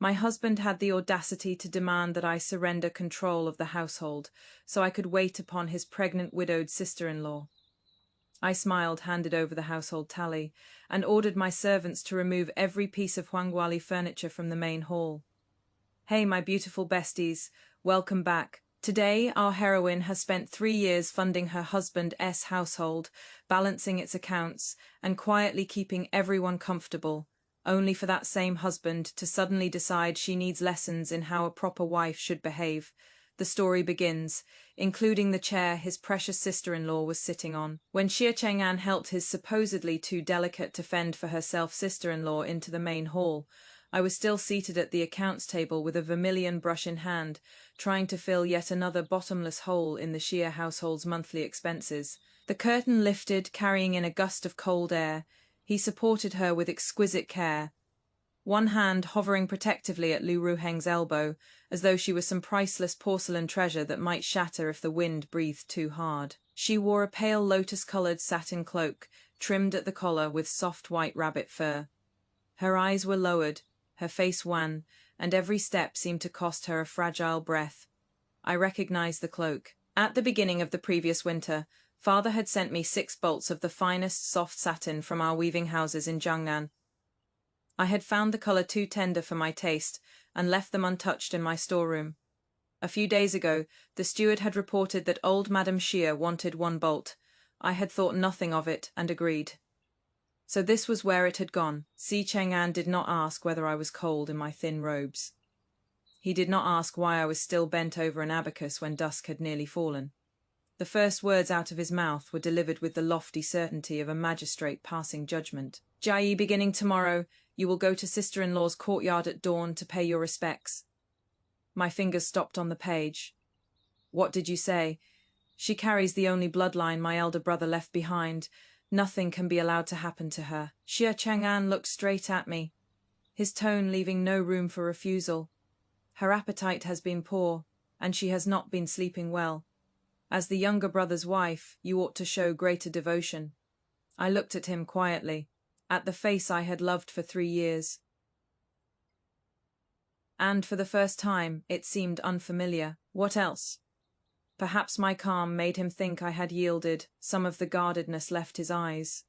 My husband had the audacity to demand that I surrender control of the household so I could wait upon his pregnant widowed sister-in-law. I smiled, handed over the household tally, and ordered my servants to remove every piece of Huangguali furniture from the main hall. Hey, my beautiful besties, welcome back. Today, our heroine has spent 3 years funding her husband's household, balancing its accounts, and quietly keeping everyone comfortable, only for that same husband to suddenly decide she needs lessons in how a proper wife should behave. The story begins, including the chair his precious sister-in-law was sitting on. When Xie Chang'an helped his supposedly too delicate to fend for herself sister-in-law into the main hall, I was still seated at the accounts table with a vermilion brush in hand, trying to fill yet another bottomless hole in the Xie household's monthly expenses. The curtain lifted, carrying in a gust of cold air. He supported her with exquisite care, one hand hovering protectively at Lu Ruheng's elbow, as though she was some priceless porcelain treasure that might shatter if the wind breathed too hard. She wore a pale lotus-colored satin cloak, trimmed at the collar with soft white rabbit fur. Her eyes were lowered, her face wan, and every step seemed to cost her a fragile breath. I recognized the cloak. At the beginning of the previous winter, Father had sent me 6 bolts of the finest soft satin from our weaving houses in Jiangnan. I had found the color too tender for my taste and left them untouched in my storeroom. A few days ago, the steward had reported that old Madame Xie wanted 1 bolt. I had thought nothing of it and agreed. So this was where it had gone. Xie Chang'an did not ask whether I was cold in my thin robes. He did not ask why I was still bent over an abacus when dusk had nearly fallen. The first words out of his mouth were delivered with the lofty certainty of a magistrate passing judgment. Jiayi, beginning tomorrow, you will go to sister-in-law's courtyard at dawn to pay your respects. My fingers stopped on the page. What did you say? She carries the only bloodline my elder brother left behind. Nothing can be allowed to happen to her. Xie Chang'an looked straight at me, his tone leaving no room for refusal. Her appetite has been poor, and she has not been sleeping well. As the younger brother's wife, you ought to show greater devotion. I looked at him quietly, at the face I had loved for 3 years. And for the first time, it seemed unfamiliar. What else? Perhaps my calm made him think I had yielded. Some of the guardedness left his eyes.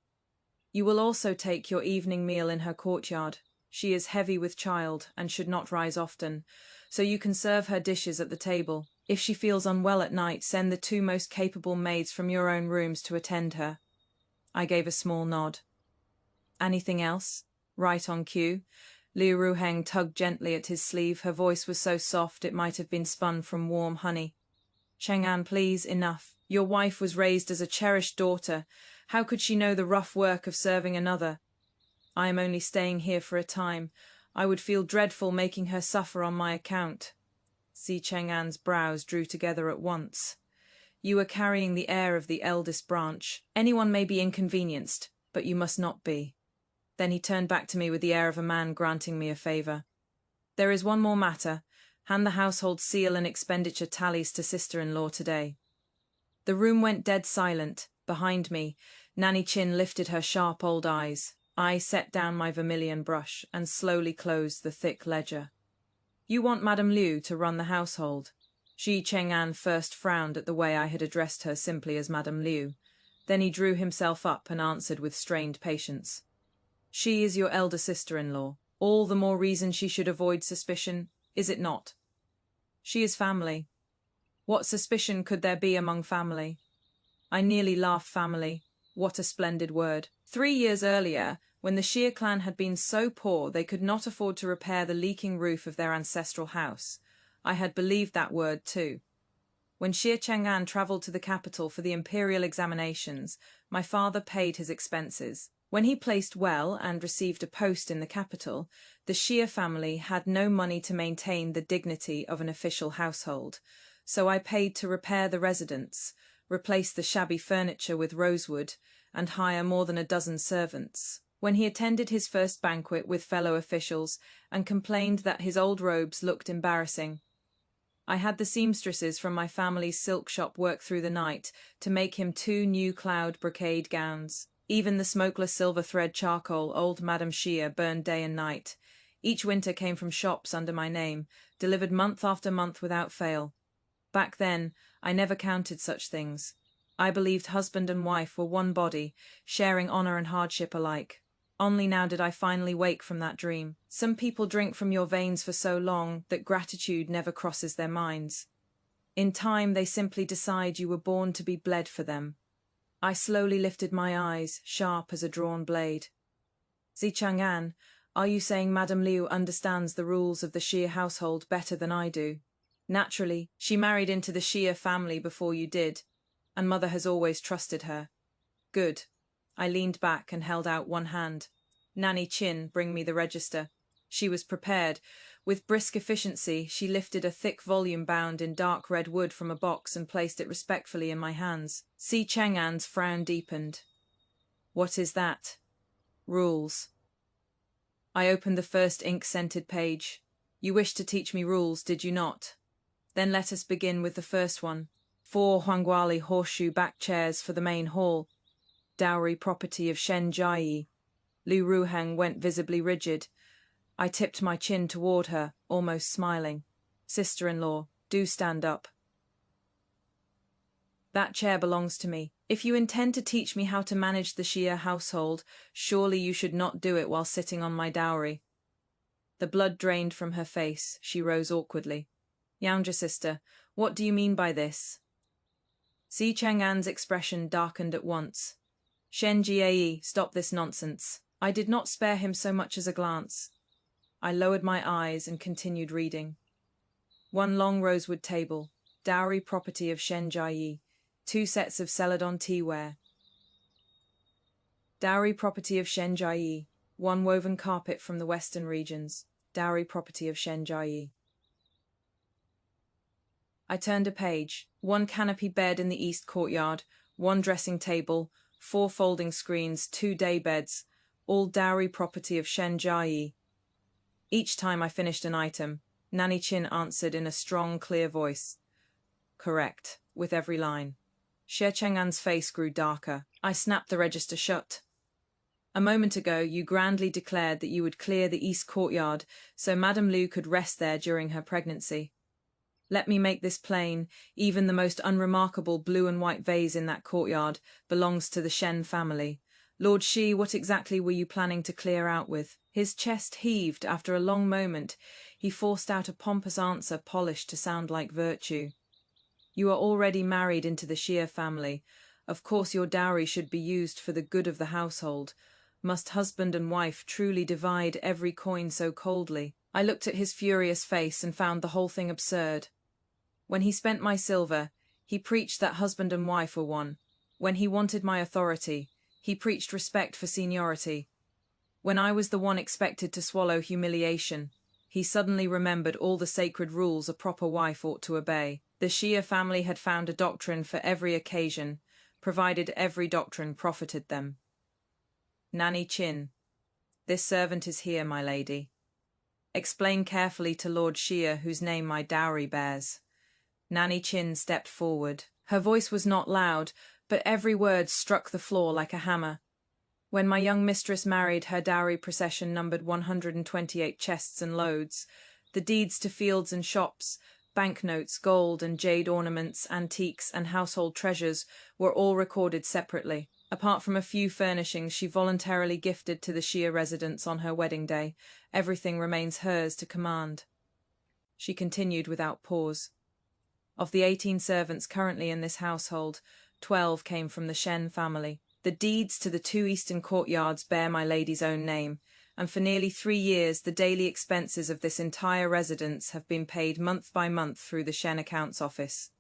You will also take your evening meal in her courtyard. She is heavy with child and should not rise often, so you can serve her dishes at the table. If she feels unwell at night, send the 2 most capable maids from your own rooms to attend her. I gave a small nod. Anything else? Right on cue. Liu Ruheng tugged gently at his sleeve. Her voice was so soft it might have been spun from warm honey. Chang'an, please, enough. Your wife was raised as a cherished daughter. How could she know the rough work of serving another? I am only staying here for a time. I would feel dreadful making her suffer on my account. Xie Chang'an's brows drew together at once. You are carrying the heir of the eldest branch. Anyone may be inconvenienced, but you must not be. Then he turned back to me with the air of a man granting me a favor. There is one more matter. Hand the household seal and expenditure tallies to sister-in-law today. The room went dead silent. Behind me, Nanny Chin lifted her sharp old eyes. I set down my vermilion brush and slowly closed the thick ledger. You want Madame Liu to run the household? Xie Chang'an first frowned at the way I had addressed her simply as Madame Liu. Then he drew himself up and answered with strained patience. She is your elder sister-in-law. All the more reason she should avoid suspicion, is it not? She is family. What suspicion could there be among family? I nearly laughed. Family. What a splendid word. 3 years earlier, when the Xie clan had been so poor they could not afford to repair the leaking roof of their ancestral house, I had believed that word too. When Xie Chang'an travelled to the capital for the imperial examinations, my father paid his expenses. When he placed well and received a post in the capital, the Xie family had no money to maintain the dignity of an official household, so I paid to repair the residence, replace the shabby furniture with rosewood, and hire more than a dozen servants. When he attended his first banquet with fellow officials and complained that his old robes looked embarrassing, I had the seamstresses from my family's silk shop work through the night to make him 2 new cloud brocade gowns. Even the smokeless silver thread charcoal old Madame Xie burned day and night. Each winter came from shops under my name, delivered month after month without fail. Back then, I never counted such things. I believed husband and wife were one body, sharing honor and hardship alike. Only now did I finally wake from that dream. Some people drink from your veins for so long that gratitude never crosses their minds. In time, they simply decide you were born to be bled for them. I slowly lifted my eyes, sharp as a drawn blade. Zichang'an, are you saying Madame Liu understands the rules of the Xia household better than I do? Naturally, she married into the Xia family before you did, and Mother has always trusted her. Good. I leaned back and held out one hand. Nanny Chin, bring me the register. She was prepared. With brisk efficiency, she lifted a thick volume bound in dark red wood from a box and placed it respectfully in my hands. Si Chang'an's frown deepened. What is that? Rules. I opened the first ink-scented page. You wished to teach me rules, did you not? Then let us begin with the first one. 4 Huangguali horseshoe back chairs for the main hall. Dowry property of Shen Jiayi. Lu Ruheng went visibly rigid. I tipped my chin toward her, almost smiling. Sister-in-law, do stand up. That chair belongs to me. If you intend to teach me how to manage the Xia household, surely you should not do it while sitting on my dowry. The blood drained from her face. She rose awkwardly. Younger sister, what do you mean by this? Si Chang'an's expression darkened at once. Shen Jiayi, stop this nonsense. I did not spare him so much as a glance. I lowered my eyes and continued reading. 1 long rosewood table, dowry property of Shen Jiayi. 2 sets of celadon teaware. Dowry property of Shen Jiayi. 1 woven carpet from the western regions. Dowry property of Shen Jiayi. I turned a page. 1 canopy bed in the east courtyard, 1 dressing table, 4 folding screens, 2 day beds, all dowry property of Shen Jiayi. Each time I finished an item, Nanny Chin answered in a strong, clear voice. Correct, with every line. Xie Cheng'an's face grew darker. I snapped the register shut. A moment ago, you grandly declared that you would clear the east courtyard so Madame Liu could rest there during her pregnancy. Let me make this plain, even the most unremarkable blue and white vase in that courtyard belongs to the Shen family. Lord Shi, what exactly were you planning to clear out with? His chest heaved. After a long moment, he forced out a pompous answer polished to sound like virtue. You are already married into the Xia family. Of course your dowry should be used for the good of the household. Must husband and wife truly divide every coin so coldly? I looked at his furious face and found the whole thing absurd. When he spent my silver, he preached that husband and wife were one. When he wanted my authority, he preached respect for seniority. When I was the one expected to swallow humiliation, he suddenly remembered all the sacred rules a proper wife ought to obey. The Xia family had found a doctrine for every occasion, provided every doctrine profited them. Nanny Chin, this servant is here, my lady. Explain carefully to Lord Xia whose name my dowry bears. Nanny Chin stepped forward. Her voice was not loud, but every word struck the floor like a hammer. When my young mistress married, her dowry procession numbered 128 chests and loads. The deeds to fields and shops, banknotes, gold and jade ornaments, antiques and household treasures were all recorded separately. Apart from a few furnishings she voluntarily gifted to the Xia residents on her wedding day, everything remains hers to command. She continued without pause. Of the 18 servants currently in this household, 12 came from the Shen family. The deeds to the 2 eastern courtyards bear my lady's own name, and for nearly 3 years the daily expenses of this entire residence have been paid month by month through the Shen accounts office.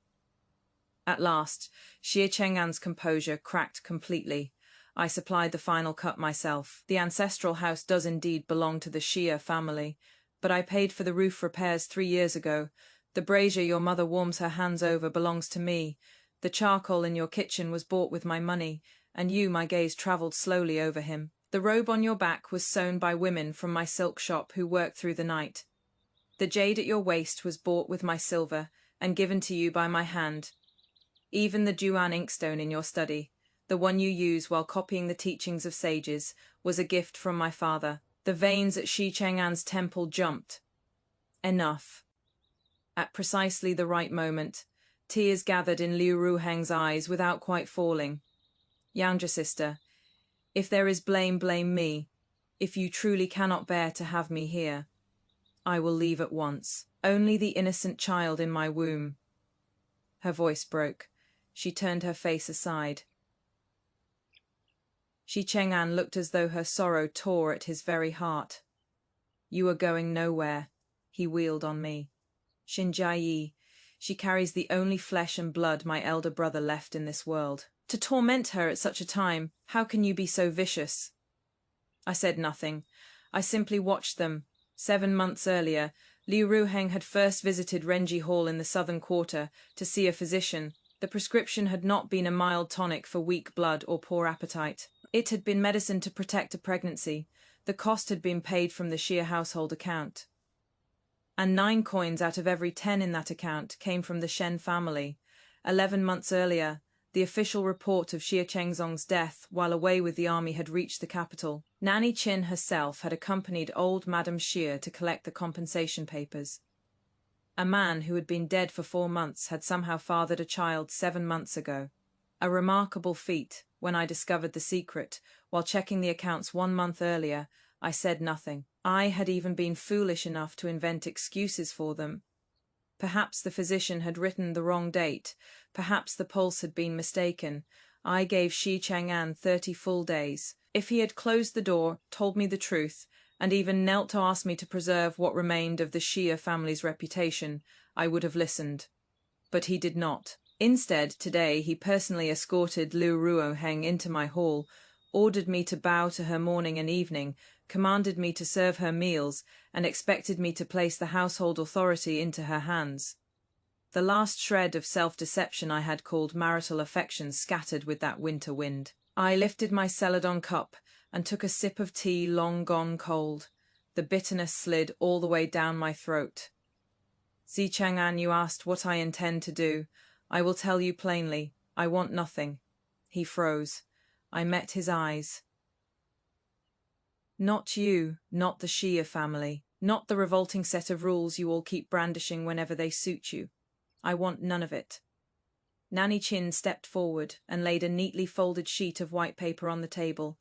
At last, Xie Cheng'an's composure cracked completely. I supplied the final cut myself. The ancestral house does indeed belong to the Xia family, but I paid for the roof repairs 3 years ago. The brazier your mother warms her hands over belongs to me. The charcoal in your kitchen was bought with my money, and my gaze travelled slowly over him. The robe on your back was sewn by women from my silk shop who worked through the night. The jade at your waist was bought with my silver and given to you by my hand. Even the Juan inkstone in your study, the one you use while copying the teachings of sages, was a gift from my father. The veins at Shi Chang'an's temple jumped. Enough. At precisely the right moment, tears gathered in Liu Ruheng's eyes without quite falling. Younger sister, if there is blame, blame me. If you truly cannot bear to have me here, I will leave at once. Only the innocent child in my womb. Her voice broke. She turned her face aside. Shi Chang'an looked as though her sorrow tore at his very heart. You are going nowhere, he wheeled on me. Jiayi, she carries the only flesh and blood my elder brother left in this world. To torment her at such a time, how can you be so vicious? I said nothing. I simply watched them. 7 months earlier, Liu Ruheng had first visited Renji Hall in the southern quarter to see a physician. The prescription had not been a mild tonic for weak blood or poor appetite. It had been medicine to protect a pregnancy. The cost had been paid from the Xia household account. And 9 coins out of every 10 in that account came from the Shen family. 11 months earlier, the official report of Xia Chengzong's death while away with the army had reached the capital. Nanny Qin herself had accompanied old Madame Xia to collect the compensation papers. A man who had been dead for 4 months had somehow fathered a child 7 months ago. A remarkable feat. When I discovered the secret, while checking the accounts 1 month earlier, I said nothing. I had even been foolish enough to invent excuses for them. Perhaps the physician had written the wrong date. Perhaps the pulse had been mistaken. I gave Shi Chang'an 30 full days. If he had closed the door, told me the truth, and even knelt to ask me to preserve what remained of the Xia family's reputation, I would have listened. But he did not. Instead, today he personally escorted Liu Ruoheng into my hall, ordered me to bow to her morning and evening, commanded me to serve her meals, and expected me to place the household authority into her hands. The last shred of self-deception I had called marital affection scattered with that winter wind. I lifted my celadon cup and took a sip of tea long gone cold. The bitterness slid all the way down my throat. Shi Chang'an, you asked what I intend to do. I will tell you plainly, I want nothing. He froze. I met his eyes. Not you, not the Xia family, not the revolting set of rules you all keep brandishing whenever they suit you. I want none of it. Nanny Qin stepped forward and laid a neatly folded sheet of white paper on the table,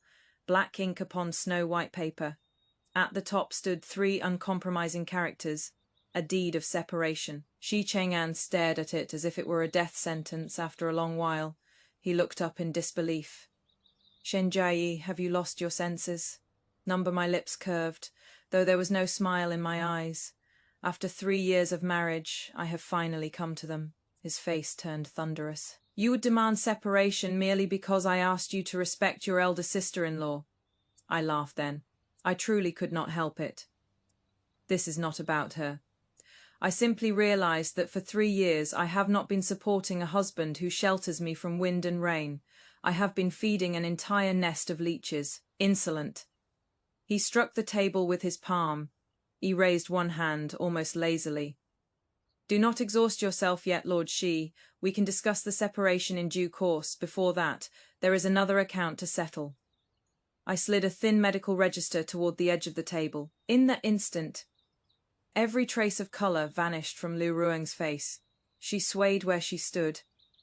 black ink upon snow-white paper. At the top stood 3 uncompromising characters, a deed of separation. Shi Chang'an stared at it as if it were a death sentence after a long while. He looked up in disbelief. Jiayi, have you lost your senses? Number my lips curved, though there was no smile in my eyes. After 3 years of marriage, I have finally come to them. His face turned thunderous. You would demand separation merely because I asked you to respect your elder sister-in-law. I laughed then. I truly could not help it. This is not about her. I simply realized that for 3 years I have not been supporting a husband who shelters me from wind and rain. I have been feeding an entire nest of leeches. Insolent. He struck the table with his palm. He raised one hand, almost lazily. Do not exhaust yourself yet, Lord Shi. We can discuss the separation in due course. Before that, there is another account to settle. I slid a thin medical register toward the edge of the table. In that instant, every trace of color vanished from Liu Rueng's face. She swayed where she stood.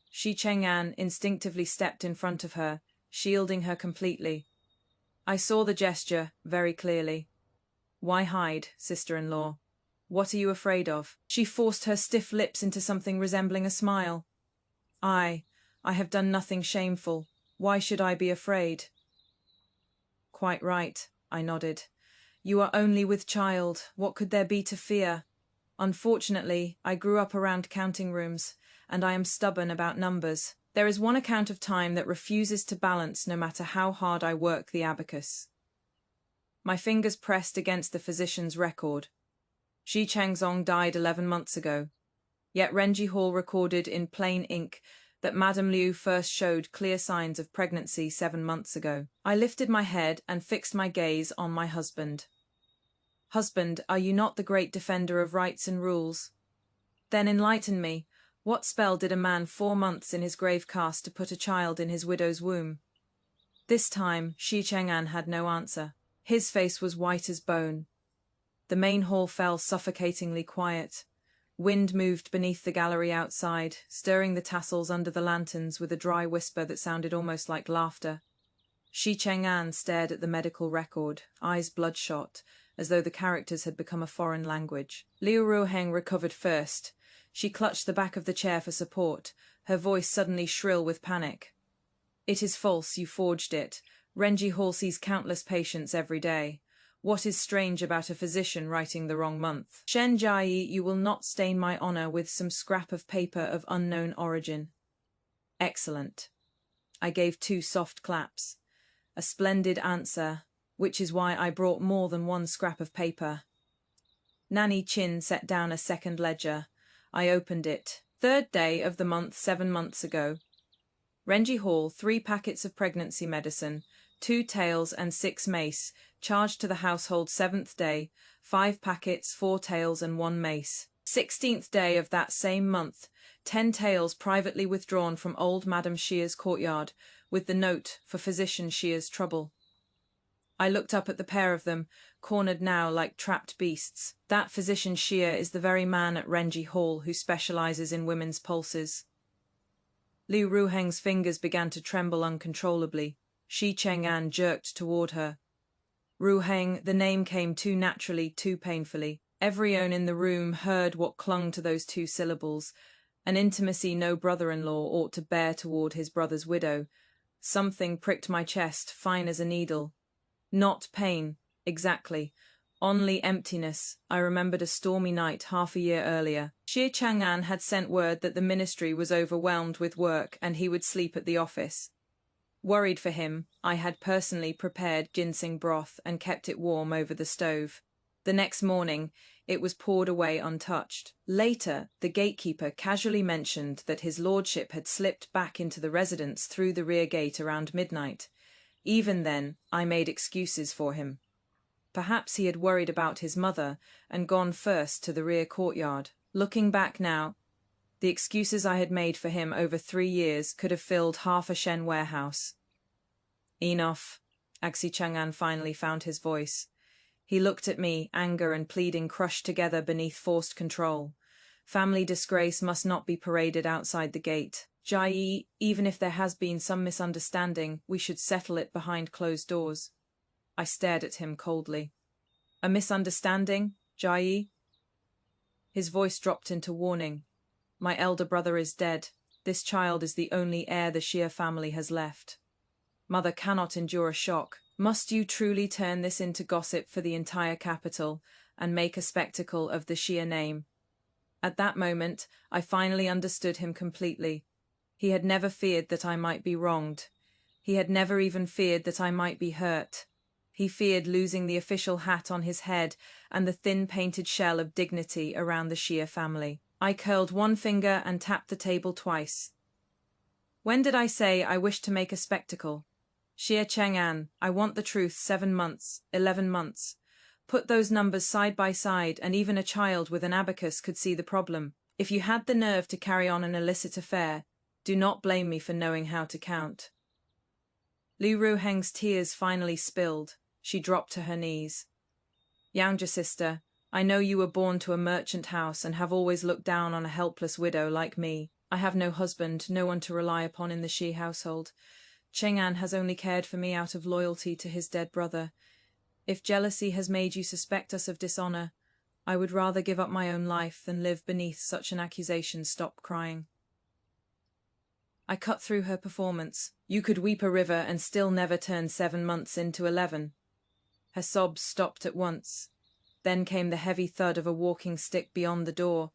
Shi Chang'an instinctively stepped in front of her, shielding her completely. I saw the gesture very clearly. Why hide, sister-in-law? What are you afraid of? She forced her stiff lips into something resembling a smile. I have done nothing shameful. Why should I be afraid? Quite right, I nodded. You are only with child. What could there be to fear? Unfortunately, I grew up around counting rooms, and I am stubborn about numbers. There is one account of time that refuses to balance no matter how hard I work the abacus. My fingers pressed against the physician's record. Shi Changzong died 11 months ago, yet Renji Hall recorded in plain ink that Madame Liu first showed clear signs of pregnancy 7 months ago. I lifted my head and fixed my gaze on my husband. Husband, are you not the great defender of rights and rules? Then enlighten me. What spell did a man 4 months in his grave cast to put a child in his widow's womb? This time, Shi Chang'an had no answer. His face was white as bone. The main hall fell suffocatingly quiet. Wind moved beneath the gallery outside, stirring the tassels under the lanterns with a dry whisper that sounded almost like laughter. Shi Cheng'an stared at the medical record, eyes bloodshot, as though the characters had become a foreign language. Liu Ruoheng recovered first. She clutched the back of the chair for support, her voice suddenly shrill with panic. "It is false, you forged it. Renji Hall sees countless patients every day. What is strange about a physician writing the wrong month? Shen Jiayi, you will not stain my honor with some scrap of paper of unknown origin." "Excellent." I gave 2 soft claps. "A splendid answer, which is why I brought more than one scrap of paper." Nanny Chin set down a second ledger. I opened it. 3rd day of the month 7 months ago. Renji Hall, 3 packets of pregnancy medicine, 2 tails and 6 mace, charged to the household 7th day, 5 packets, 4 tails and 1 mace. 16th day of that same month, 10 tails privately withdrawn from old Madam Shia's courtyard, with the note for physician Shia's trouble. I looked up at the pair of them, cornered now like trapped beasts. That physician Shia is the very man at Renji Hall who specializes in women's pulses. Liu Ruheng's fingers began to tremble uncontrollably. Shi Cheng'an jerked toward her. "Ruheng," the name came too naturally, too painfully. Everyone in the room heard what clung to those 2 syllables, an intimacy no brother-in-law ought to bear toward his brother's widow. Something pricked my chest, fine as a needle. Not pain, exactly. Only emptiness. I remembered a stormy night half a year earlier. Shi Chang'an had sent word that the ministry was overwhelmed with work and he would sleep at the office. Worried for him, I had personally prepared ginseng broth and kept it warm over the stove. The next morning, it was poured away untouched. Later, the gatekeeper casually mentioned that his lordship had slipped back into the residence through the rear gate around midnight. Even then, I made excuses for him. Perhaps he had worried about his mother and gone first to the rear courtyard. Looking back now, the excuses I had made for him over 3 years could have filled half a Shen warehouse. "Enough." Axi Chang'an finally found his voice. He looked at me, anger and pleading crushed together beneath forced control. "Family disgrace must not be paraded outside the gate. Jiayi, even if there has been some misunderstanding, we should settle it behind closed doors." I stared at him coldly. "A misunderstanding, Jiayi?" His voice dropped into warning. "My elder brother is dead. This child is the only heir the Xia family has left. Mother cannot endure a shock. Must you truly turn this into gossip for the entire capital and make a spectacle of the Xia name?" At that moment, I finally understood him completely. He had never feared that I might be wronged. He had never even feared that I might be hurt. He feared losing the official hat on his head and the thin painted shell of dignity around the Xia family. I curled one finger and tapped the table twice. "When did I say I wished to make a spectacle? Xia Cheng'an, I want the truth. 7 months, 11 months. Put those numbers side by side and even a child with an abacus could see the problem. If you had the nerve to carry on an illicit affair, do not blame me for knowing how to count." Liu Ruheng's tears finally spilled. She dropped to her knees. "Younger sister, I know you were born to a merchant house and have always looked down on a helpless widow like me. I have no husband, no one to rely upon in the Shi household. Cheng'an has only cared for me out of loyalty to his dead brother. If jealousy has made you suspect us of dishonor, I would rather give up my own life than live beneath such an accusation." Stop crying. I cut through her performance. "You could weep a river and still never turn 7 months into 11. Her sobs stopped at once. Then came the heavy thud of a walking stick beyond the door.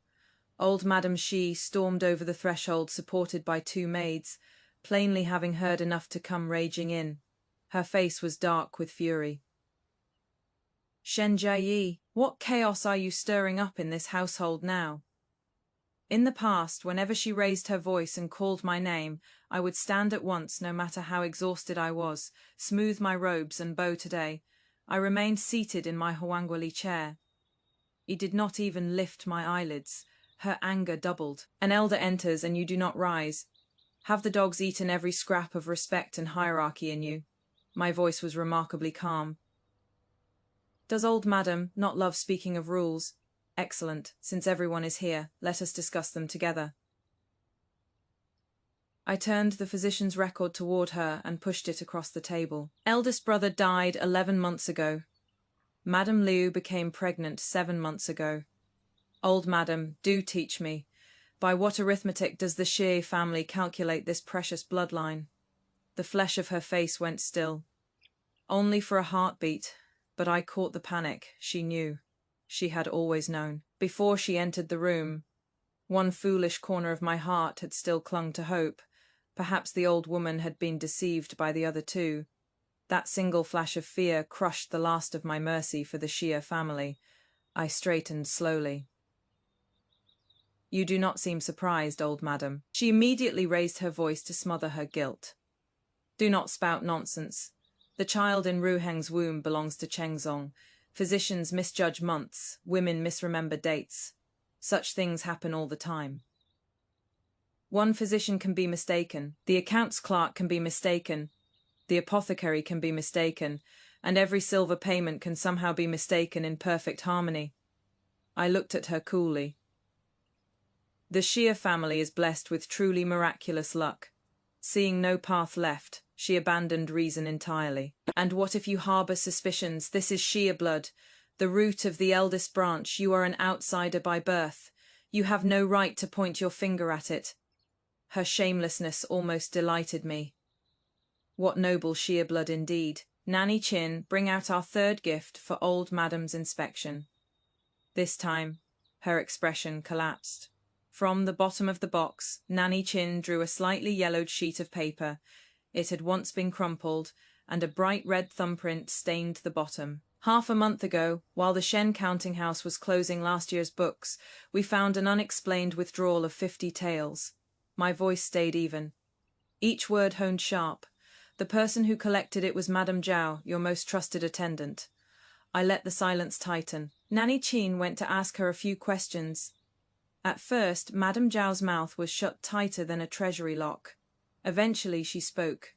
Old Madam Shi stormed over the threshold supported by 2 maids, plainly having heard enough to come raging in. Her face was dark with fury. "Shen Jiayi, what chaos are you stirring up in this household now?" In the past, whenever she raised her voice and called my name, I would stand at once, no matter how exhausted I was, smooth my robes and bow today. I remained seated in my Huangguoli chair. He did not even lift my eyelids. Her anger doubled. "An elder enters and you do not rise. Have the dogs eaten every scrap of respect and hierarchy in you?" My voice was remarkably calm. Does old madam not love speaking of rules? Excellent, since everyone is here, let us discuss them together. I turned the physician's record toward her and pushed it across the table. Eldest brother died 11 months ago. Madame Liu became pregnant 7 months ago. Old madam, do teach me. By what arithmetic does the Jiayi family calculate this precious bloodline? The flesh of her face went still. Only for a heartbeat, but I caught the panic. She knew. She had always known. Before she entered the room, one foolish corner of my heart had still clung to hope. Perhaps the old woman had been deceived by the other two. That single flash of fear crushed the last of my mercy for the Jiayi family. I straightened slowly. You do not seem surprised, old madam. She immediately raised her voice to smother her guilt. Do not spout nonsense. The child in Ruheng's womb belongs to Chengzong. Physicians misjudge months, women misremember dates. Such things happen all the time. One physician can be mistaken, the accounts clerk can be mistaken, the apothecary can be mistaken, and every silver payment can somehow be mistaken in perfect harmony. I looked at her coolly. The Jiayi family is blessed with truly miraculous luck. Seeing no path left, she abandoned reason entirely. And what if you harbor suspicions? This is Jiayi blood, the root of the eldest branch. You are an outsider by birth. You have no right to point your finger at it. Her shamelessness almost delighted me. What noble Jiayi blood indeed. Nanny Chin, bring out our third gift for old madam's inspection. This time, her expression collapsed. From the bottom of the box, Nanny Chin drew a slightly yellowed sheet of paper. It had once been crumpled, and a bright red thumbprint stained the bottom. Half a month ago, while the Shen counting house was closing last year's books, we found an unexplained withdrawal of 50 tales. My voice stayed even. Each word honed sharp. The person who collected it was Madame Zhao, your most trusted attendant. I let the silence tighten. Nanny Chin went to ask her a few questions. At first, Madame Zhao's mouth was shut tighter than a treasury lock. Eventually she spoke.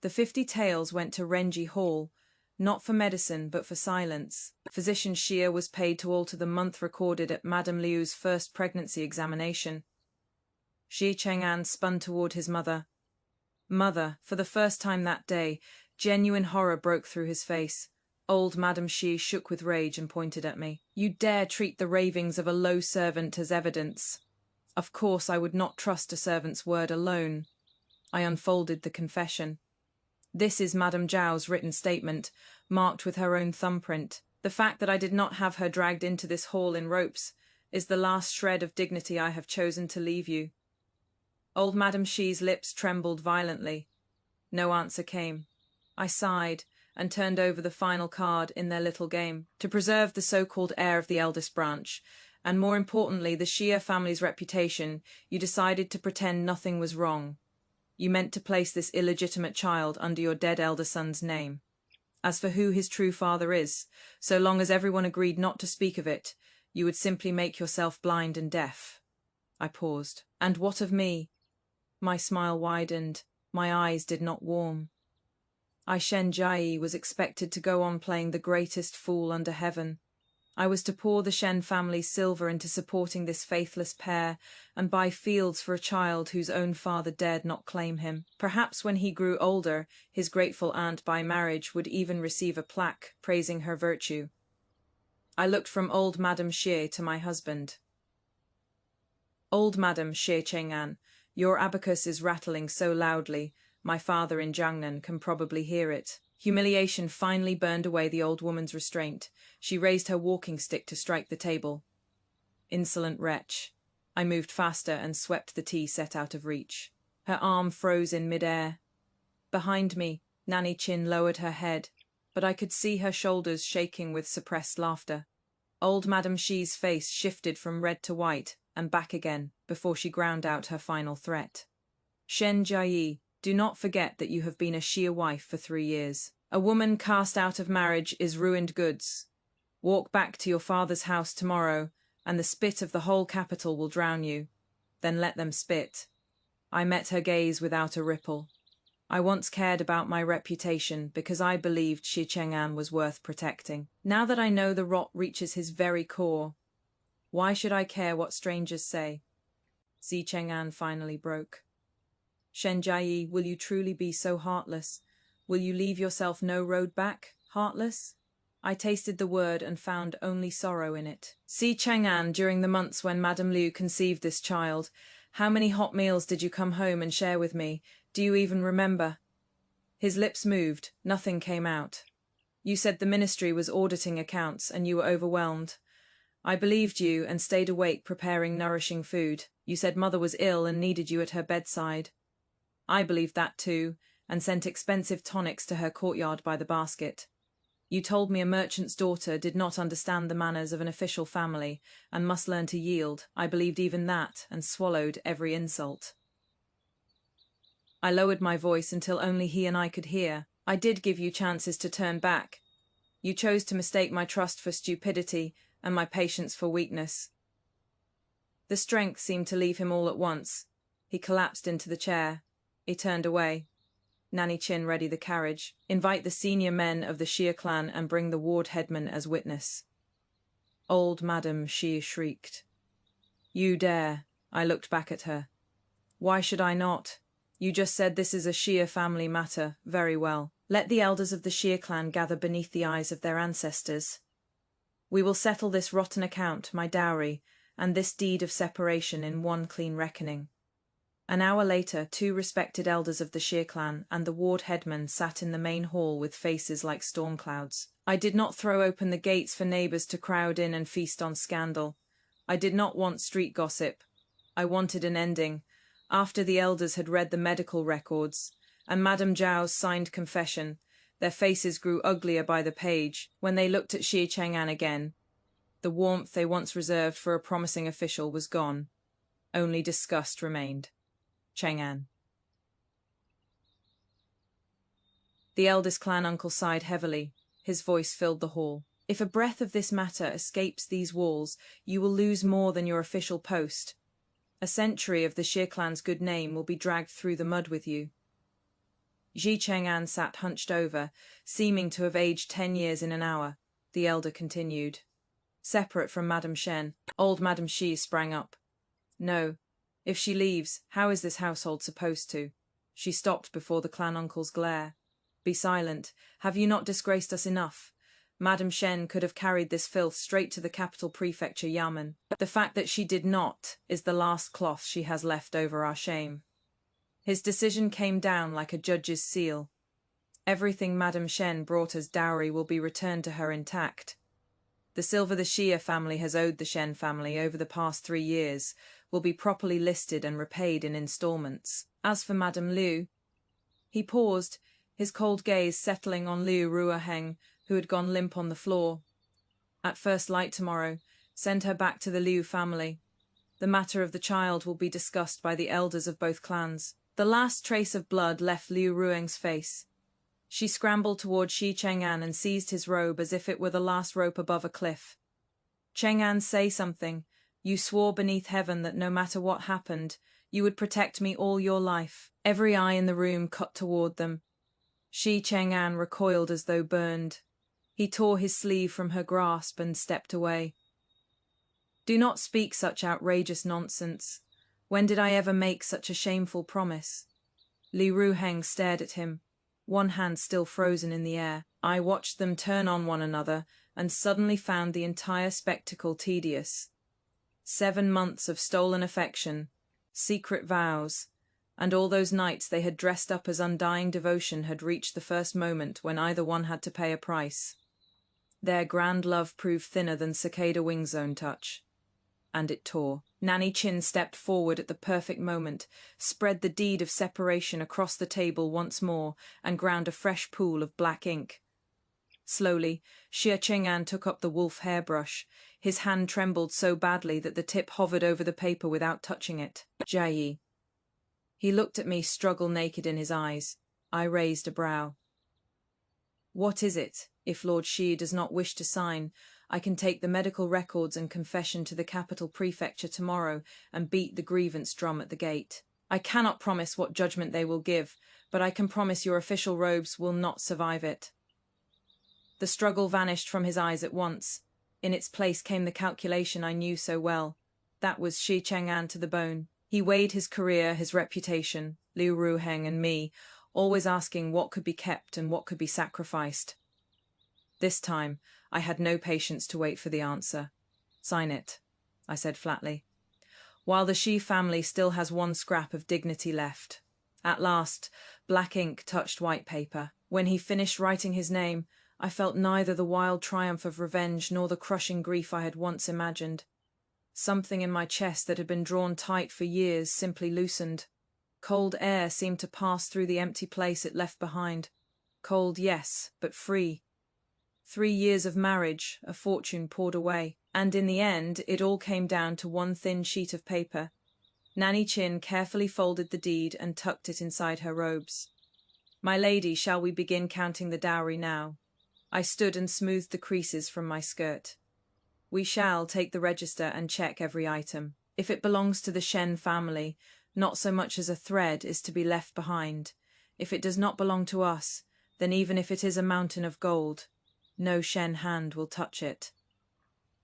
The 50 tales went to Renji Hall, not for medicine but for silence. Physician Xie was paid to alter the month recorded at Madame Liu's first pregnancy examination. Xi Cheng'an spun toward his mother. Mother, for the first time that day, genuine horror broke through his face. Old Madame Xi shook with rage and pointed at me. You dare treat the ravings of a low servant as evidence. Of course I would not trust a servant's word alone. I unfolded the confession. This is Madame Zhao's written statement, marked with her own thumbprint. The fact that I did not have her dragged into this hall in ropes is the last shred of dignity I have chosen to leave you. Old Madame Xi's lips trembled violently. No answer came. I sighed and turned over the final card in their little game. To preserve the so-called heir of the eldest branch, and more importantly the Jiayi family's reputation, you decided to pretend nothing was wrong. You meant to place this illegitimate child under your dead elder son's name. As for who his true father is, so long as everyone agreed not to speak of it, you would simply make yourself blind and deaf. I paused. And what of me? My smile widened. My eyes did not warm. Jiayi was expected to go on playing the greatest fool under heaven. I was to pour the Shen family's silver into supporting this faithless pair and buy fields for a child whose own father dared not claim him. Perhaps when he grew older, his grateful aunt by marriage would even receive a plaque praising her virtue. I looked from old Madame Xie to my husband. Old Madame Xie Cheng'an, your abacus is rattling so loudly, my father in Jiangnan can probably hear it. Humiliation finally burned away the old woman's restraint. She raised her walking stick to strike the table. Insolent wretch. I moved faster and swept the tea set out of reach. Her arm froze in mid-air. Behind me, Nanny Chin lowered her head, but I could see her shoulders shaking with suppressed laughter. Old Madame Xi's face shifted from red to white and back again before she ground out her final threat. Shen Jiayi, do not forget that you have been a Jiayi wife for 3 years. A woman cast out of marriage is ruined goods. Walk back to your father's house tomorrow, and the spit of the whole capital will drown you. Then let them spit. I met her gaze without a ripple. I once cared about my reputation because I believed Shi Cheng'an was worth protecting. Now that I know the rot reaches his very core, why should I care what strangers say? Zi Cheng'an finally broke. Shen Jiayi, will you truly be so heartless? Will you leave yourself no road back, heartless? I tasted the word and found only sorrow in it. Zi Cheng'an, during the months when Madame Liu conceived this child, how many hot meals did you come home and share with me? Do you even remember? His lips moved, nothing came out. You said the ministry was auditing accounts and you were overwhelmed. I believed you and stayed awake preparing nourishing food. You said mother was ill and needed you at her bedside. I believed that too, and sent expensive tonics to her courtyard by the basket. You told me a merchant's daughter did not understand the manners of an official family and must learn to yield. I believed even that and swallowed every insult. I lowered my voice until only he and I could hear. I did give you chances to turn back. You chose to mistake my trust for stupidity and my patience for weakness. The strength seemed to leave him all at once. He collapsed into the chair. He turned away. Nanny Chin, ready the carriage. Invite the senior men of the Xia clan and bring the ward headman as witness. Old Madame Xi shrieked. You dare. I looked back at her. Why should I not? You just said this is a Xia family matter. Very well. Let the elders of the Xia clan gather beneath the eyes of their ancestors. We will settle this rotten account, my dowry, and this deed of separation in one clean reckoning. An hour later, 2 respected elders of the Xia clan and the ward headman sat in the main hall with faces like storm clouds. I did not throw open the gates for neighbors to crowd in and feast on scandal. I did not want street gossip. I wanted an ending, after the elders had read the medical records, and Madame Zhao's signed confession. Their faces grew uglier by the page when they looked at Shi Cheng'an again. The warmth they once reserved for a promising official was gone. Only disgust remained. Cheng'an. The eldest clan uncle sighed heavily. His voice filled the hall. If a breath of this matter escapes these walls, you will lose more than your official post. A century of the Xia clan's good name will be dragged through the mud with you. Zi Cheng'an sat hunched over, seeming to have aged 10 years in an hour. The elder continued. Separate from Madame Shen, old Madame Xi sprang up. No. If she leaves, how is this household supposed to? She stopped before the clan uncle's glare. Be silent. Have you not disgraced us enough? Madame Shen could have carried this filth straight to the capital prefecture yamen. The fact that she did not is the last cloth she has left over our shame. His decision came down like a judge's seal. Everything Madame Shen brought as dowry will be returned to her intact. The silver the Xia family has owed the Shen family over the past 3 years will be properly listed and repaid in installments. As for Madame Liu, he paused, his cold gaze settling on Liu Ruoheng, who had gone limp on the floor. At first light tomorrow, send her back to the Liu family. The matter of the child will be discussed by the elders of both clans. The last trace of blood left Liu Ruoheng's face. She scrambled toward Shi Cheng'an and seized his robe as if it were the last rope above a cliff. Cheng'an, say something. You swore beneath heaven that no matter what happened, you would protect me all your life. Every eye in the room cut toward them. Shi Cheng'an recoiled as though burned. He tore his sleeve from her grasp and stepped away. Do not speak such outrageous nonsense. When did I ever make such a shameful promise? Li Ruheng stared at him, one hand still frozen in the air. I watched them turn on one another and suddenly found the entire spectacle tedious. 7 months of stolen affection, secret vows, and all those nights they had dressed up as undying devotion had reached the first moment when either one had to pay a price. Their grand love proved thinner than cicada wing zone touch. And it tore. Nanny Chin stepped forward at the perfect moment, spread the deed of separation across the table once more, and ground a fresh pool of black ink. Slowly, Xia Cheng'an took up the wolf hairbrush. His hand trembled so badly that the tip hovered over the paper without touching it. Jiayi. He looked at me, struggle naked in his eyes. I raised a brow. What is it? If Lord Xi does not wish to sign, I can take the medical records and confession to the capital prefecture tomorrow and beat the grievance drum at the gate. I cannot promise what judgment they will give, but I can promise your official robes will not survive it." The struggle vanished from his eyes at once. In its place came the calculation I knew so well. That was Shi Chang'an to the bone. He weighed his career, his reputation, Liu Ruheng and me, always asking what could be kept and what could be sacrificed. This time, I had no patience to wait for the answer. "Sign it," I said flatly. "While the Shi family still has one scrap of dignity left." At last, black ink touched white paper. When he finished writing his name, I felt neither the wild triumph of revenge nor the crushing grief I had once imagined. Something in my chest that had been drawn tight for years simply loosened. Cold air seemed to pass through the empty place it left behind. Cold, yes, but free. 3 years of marriage, a fortune poured away, and in the end it all came down to one thin sheet of paper. Nanny Chin carefully folded the deed and tucked it inside her robes. "My lady, shall we begin counting the dowry now?" I stood and smoothed the creases from my skirt. "We shall take the register and check every item. If it belongs to the Shen family, not so much as a thread is to be left behind. If it does not belong to us, then even if it is a mountain of gold, no Shen hand will touch it."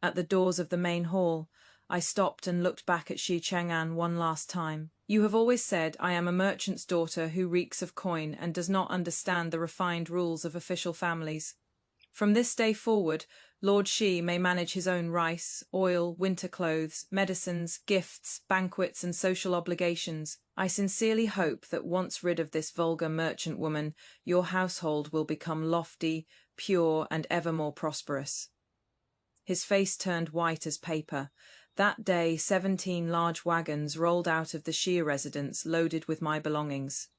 At the doors of the main hall, I stopped and looked back at Shi Chang'an one last time. "You have always said I am a merchant's daughter who reeks of coin and does not understand the refined rules of official families. From this day forward, Lord Shi may manage his own rice, oil, winter clothes, medicines, gifts, banquets, and social obligations. I sincerely hope that once rid of this vulgar merchant woman, your household will become lofty, pure, and ever more prosperous." His face turned white as paper. That day, 17 large wagons rolled out of the Shia residence loaded with my belongings.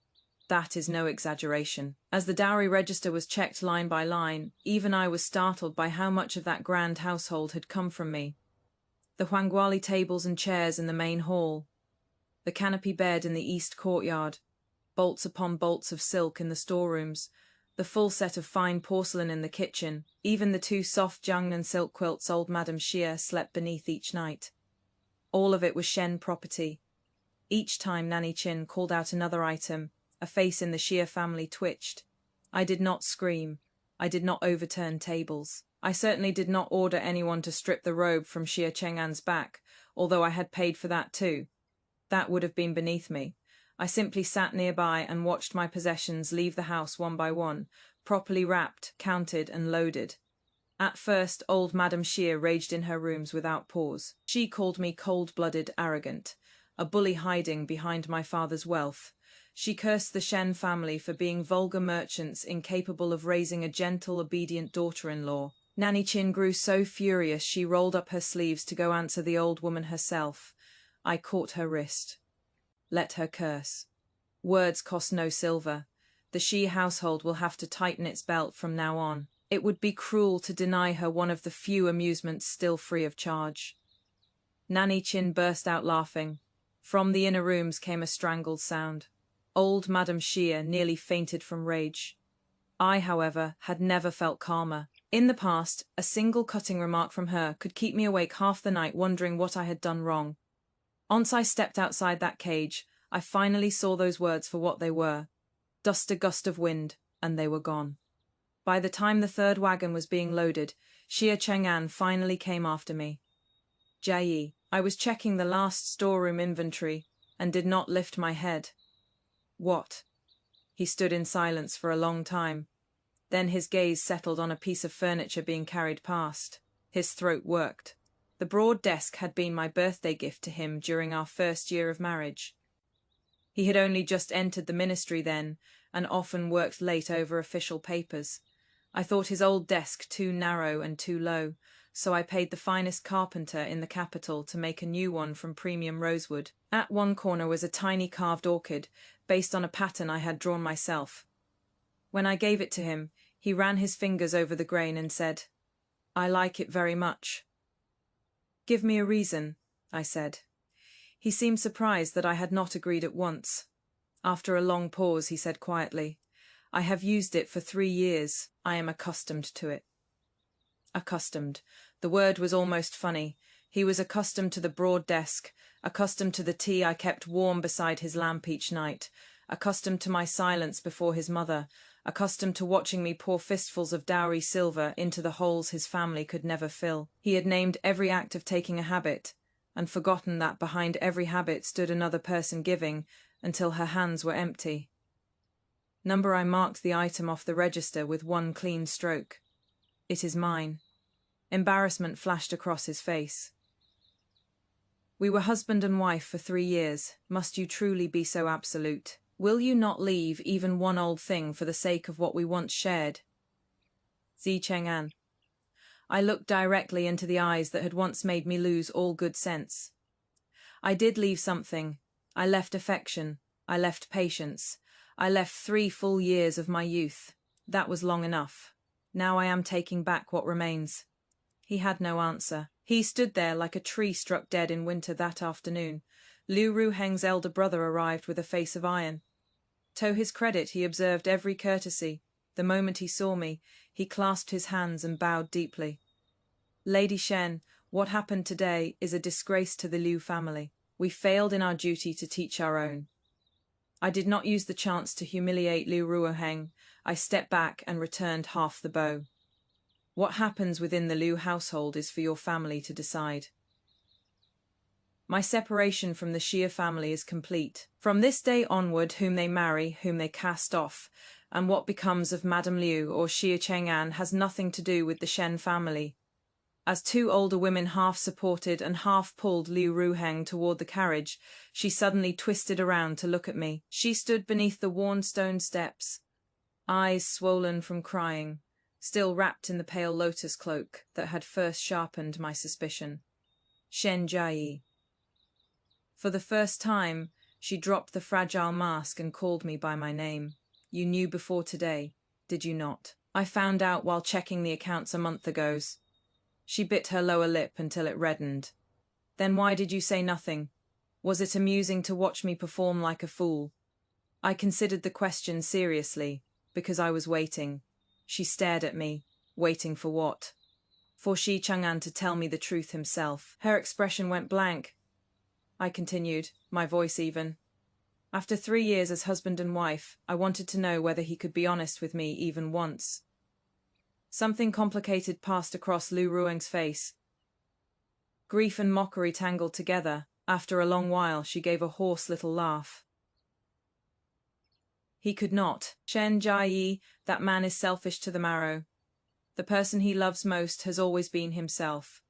That is no exaggeration. As the dowry register was checked line by line, even I was startled by how much of that grand household had come from me. The huangguali tables and chairs in the main hall, the canopy bed in the east courtyard, bolts upon bolts of silk in the storerooms, the full set of fine porcelain in the kitchen, even the 2 soft Jiangnan silk quilts old Madame Xia slept beneath each night. All of it was Shen property. Each time Nanny Chin called out another item, a face in the Xia family twitched. I did not scream. I did not overturn tables. I certainly did not order anyone to strip the robe from Xia Cheng'an's back, although I had paid for that too. That would have been beneath me. I simply sat nearby and watched my possessions leave the house one by one, properly wrapped, counted, and loaded. At first, old Madame Xia raged in her rooms without pause. She called me cold-blooded, arrogant, a bully hiding behind my father's wealth. She cursed the Shen family for being vulgar merchants incapable of raising a gentle, obedient daughter-in-law. Nanny Chin grew so furious she rolled up her sleeves to go answer the old woman herself. I caught her wrist. Let her curse. Words cost no silver. The Shi household will have to tighten its belt from now on. It would be cruel to deny her one of the few amusements still free of charge. Nanny Chin burst out laughing. From the inner rooms came a strangled sound. Old Madame Xia nearly fainted from rage. I, however, had never felt calmer. In the past, a single cutting remark from her could keep me awake half the night wondering what I had done wrong. Once I stepped outside that cage, I finally saw those words for what they were. Just a gust of wind, and they were gone. By the time the 3rd wagon was being loaded, Xia Cheng'an finally came after me. "Jiayi." I was checking the last storeroom inventory and did not lift my head. "What?" He stood in silence for a long time. Then his gaze settled on a piece of furniture being carried past. His throat worked. The broad desk had been my birthday gift to him during our 1st year of marriage. He had only just entered the ministry then, and often worked late over official papers. I thought his old desk too narrow and too low, so I paid the finest carpenter in the capital to make a new one from premium rosewood. At one corner was a tiny carved orchid, based on a pattern I had drawn myself. When I gave it to him, he ran his fingers over the grain and said, "I like it very much." "Give me a reason," I said. He seemed surprised that I had not agreed at once. After a long pause, he said quietly, "I have used it for 3 years. I am accustomed to it." Accustomed. The word was almost funny. He was accustomed to the broad desk, accustomed to the tea I kept warm beside his lamp each night, accustomed to my silence before his mother, accustomed to watching me pour fistfuls of dowry silver into the holes his family could never fill. He had named every act of taking a habit, and forgotten that behind every habit stood another person giving until her hands were empty. I marked the item off the register with one clean stroke. It is mine. Embarrassment flashed across his face. We were husband and wife for 3 years. Must you truly be so absolute? Will you not leave even one old thing for the sake of what we once shared? Zi Cheng'an. I looked directly into the eyes that had once made me lose all good sense. I did leave something. I left affection. I left patience. I left 3 full years of my youth. That was long enough. Now I am taking back what remains. He had no answer. He stood there like a tree struck dead in winter that afternoon. Liu Ruheng's elder brother arrived with a face of iron. To his credit, he observed every courtesy. The moment he saw me, he clasped his hands and bowed deeply. Lady Shen, what happened today is a disgrace to the Liu family. We failed in our duty to teach our own. I did not use the chance to humiliate Liu Ruoheng. I stepped back and returned half the bow. What happens within the Liu household is for your family to decide. My separation from the Xia family is complete. From this day onward, whom they marry, whom they cast off, and what becomes of Madame Liu or Xia Cheng'an has nothing to do with the Shen family. As 2 older women half supported and half pulled Liu Ruheng toward the carriage, she suddenly twisted around to look at me. She stood beneath the worn stone steps, eyes swollen from crying, still wrapped in the pale lotus cloak that had first sharpened my suspicion. Shen Jiayi. For the first time, she dropped the fragile mask and called me by my name. You knew before today, did you not? I found out while checking the accounts a month ago. She bit her lower lip until it reddened. Then why did you say nothing? Was it amusing to watch me perform like a fool? I considered the question seriously, because I was waiting. She stared at me, waiting for what? For Xi Chang'an to tell me the truth himself. Her expression went blank. I continued, my voice even. After 3 years as husband and wife, I wanted to know whether he could be honest with me even once. Something complicated passed across Liu Rueng's face. Grief and mockery tangled together. After a long while, she gave a hoarse little laugh. He could not. Shen Jiayi, that man is selfish to the marrow. The person he loves most has always been himself.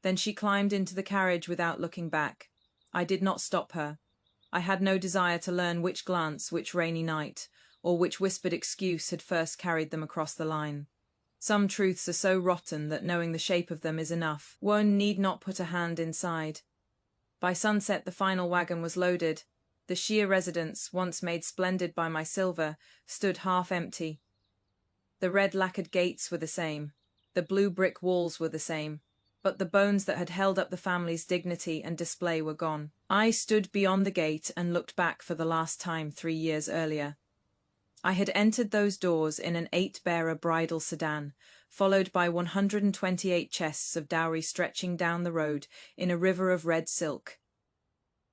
Then she climbed into the carriage without looking back. I did not stop her. I had no desire to learn which glance, which rainy night, or which whispered excuse had first carried them across the line. Some truths are so rotten that knowing the shape of them is enough. One need not put a hand inside. By sunset the final wagon was loaded. The Xia residence, once made splendid by my silver, stood half empty. The red lacquered gates were the same. The blue brick walls were the same. But the bones that had held up the family's dignity and display were gone. I stood beyond the gate and looked back for the last time 3 years earlier. I had entered those doors in an 8-bearer bridal sedan, followed by 128 chests of dowry stretching down the road in a river of red silk.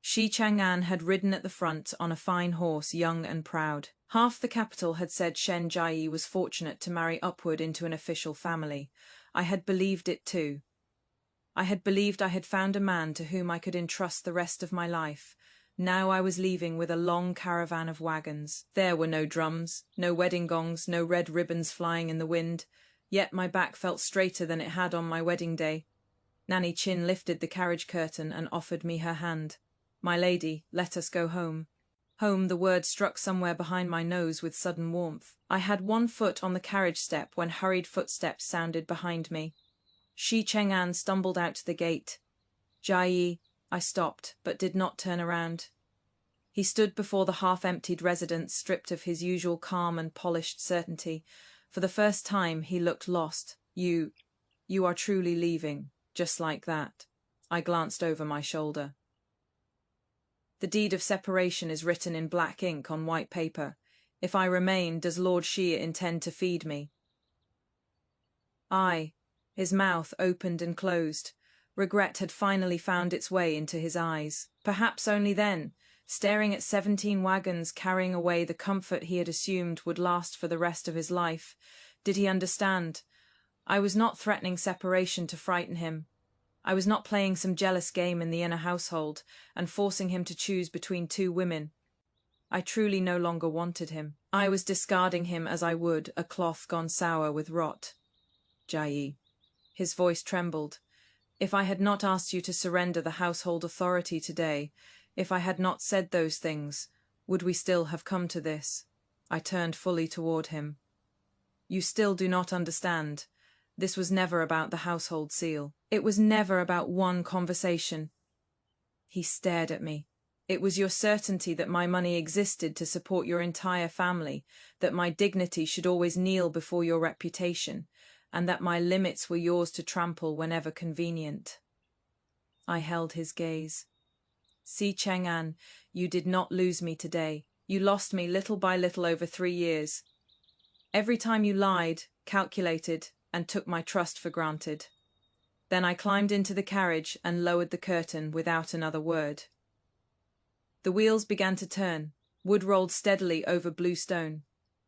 Xi Chang'an had ridden at the front on a fine horse, young and proud. Half the capital had said Shen Jiayi was fortunate to marry upward into an official family. I had believed it too. I had believed I had found a man to whom I could entrust the rest of my life. Now I was leaving with a long caravan of wagons. There were no drums, no wedding gongs, no red ribbons flying in the wind, yet my back felt straighter than it had on my wedding day. Nanny Chin lifted the carriage curtain and offered me her hand. My lady, let us go home. Home, the word struck somewhere behind my nose with sudden warmth. I had one foot on the carriage step when hurried footsteps sounded behind me. Xi Cheng'an stumbled out to the gate. Jiayi, I stopped, but did not turn around. He stood before the half-emptied residence, stripped of his usual calm and polished certainty. For the first time, he looked lost. You are truly leaving, just like that. I glanced over my shoulder. The deed of separation is written in black ink on white paper. If I remain, does Lord Xia intend to feed me? His mouth opened and closed. Regret had finally found its way into his eyes. Perhaps only then, staring at 17 wagons carrying away the comfort he had assumed would last for the rest of his life. Did he understand? I was not threatening separation to frighten him. I was not playing some jealous game in the inner household and forcing him to choose between two women. I truly no longer wanted him. I was discarding him as I would a cloth gone sour with rot. Jiayi. His voice trembled. If I had not asked you to surrender the household authority today, if I had not said those things, would we still have come to this? I turned fully toward him. You still do not understand. This was never about the household seal. It was never about one conversation. He stared at me. It was your certainty that my money existed to support your entire family, that my dignity should always kneel before your reputation, and that my limits were yours to trample whenever convenient. I held his gaze. See, Chang'an, you did not lose me today. You lost me little by little over 3 years. Every time you lied, calculated, and took my trust for granted. Then I climbed into the carriage and lowered the curtain without another word. The wheels began to turn. Wood rolled steadily over blue stone.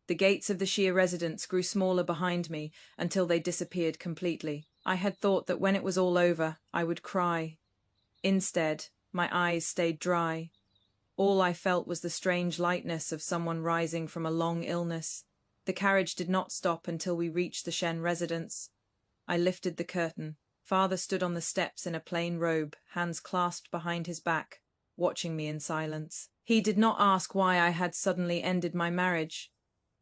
The gates of the Shia residence grew smaller behind me until they disappeared completely. I had thought that when it was all over, I would cry. Instead, my eyes stayed dry. All I felt was the strange lightness of someone rising from a long illness. The carriage did not stop until we reached the Shen residence. I lifted the curtain. Father stood on the steps in a plain robe, hands clasped behind his back, watching me in silence. He did not ask why I had suddenly ended my marriage.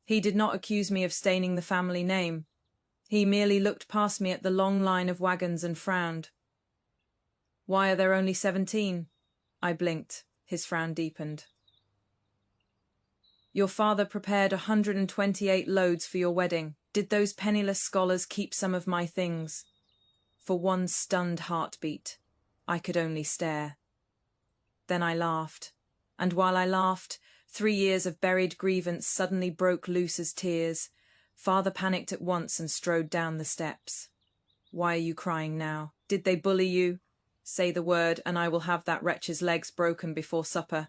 He did not accuse me of staining the family name. He merely looked past me at the long line of wagons and frowned. Why are there only 17? I blinked. His frown deepened. Your father prepared 128 loads for your wedding. Did those penniless scholars keep some of my things? For one stunned heartbeat, I could only stare. Then I laughed. And while I laughed, 3 years of buried grievance suddenly broke loose as tears. Father panicked at once and strode down the steps. Why are you crying now? Did they bully you? Say the word, and I will have that wretch's legs broken before supper.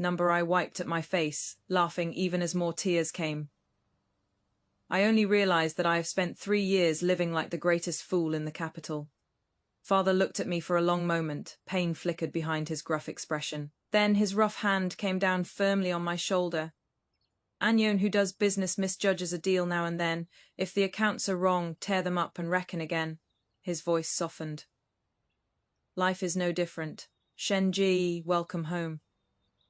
I wiped at my face, laughing even as more tears came. I only realized that I have spent 3 years living like the greatest fool in the capital. Father looked at me for a long moment, pain flickered behind his gruff expression. Then his rough hand came down firmly on my shoulder. Anyon, who does business, misjudges a deal now and then. If the accounts are wrong, tear them up and reckon again. His voice softened. Life is no different. Jiayi, welcome home.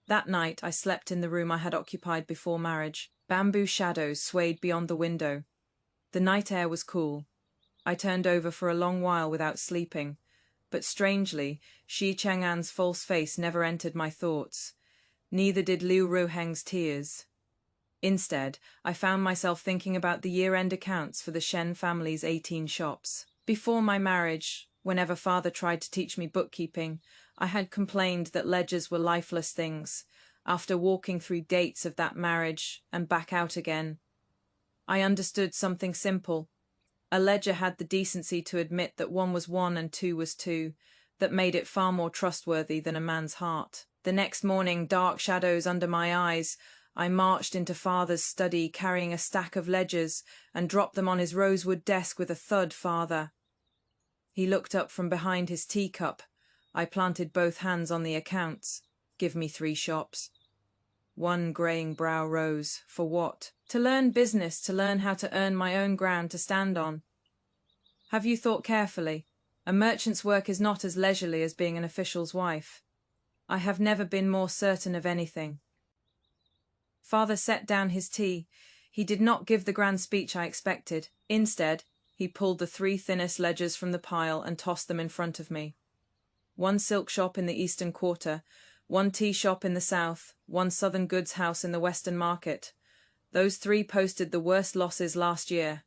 That night I slept in the room I had occupied before marriage. Bamboo shadows swayed beyond the window. The night air was cool. I turned over for a long while without sleeping, but strangely, Shi Chang'an's false face never entered my thoughts. Neither did Liu Ruheng's tears. Instead, I found myself thinking about the year-end accounts for the Shen family's 18 shops. Before my marriage, whenever father tried to teach me bookkeeping, I had complained that ledgers were lifeless things. After walking through gates of that marriage and back out again, I understood something simple. A ledger had the decency to admit that 1 was 1 and 2 was 2, that made it far more trustworthy than a man's heart. The next morning, dark shadows under my eyes, I marched into father's study carrying a stack of ledgers and dropped them on his rosewood desk with a thud. Father. He looked up from behind his teacup. I planted both hands on the accounts. Give me 3 shops. One greying brow rose. For what? To learn business, to learn how to earn my own ground to stand on. Have you thought carefully? A merchant's work is not as leisurely as being an official's wife. I have never been more certain of anything. Father set down his tea. He did not give the grand speech I expected. Instead, he pulled the 3 thinnest ledgers from the pile and tossed them in front of me. 1 silk shop in the eastern quarter, 1 tea shop in the south, 1 southern goods house in the western market. Those 3 posted the worst losses last year.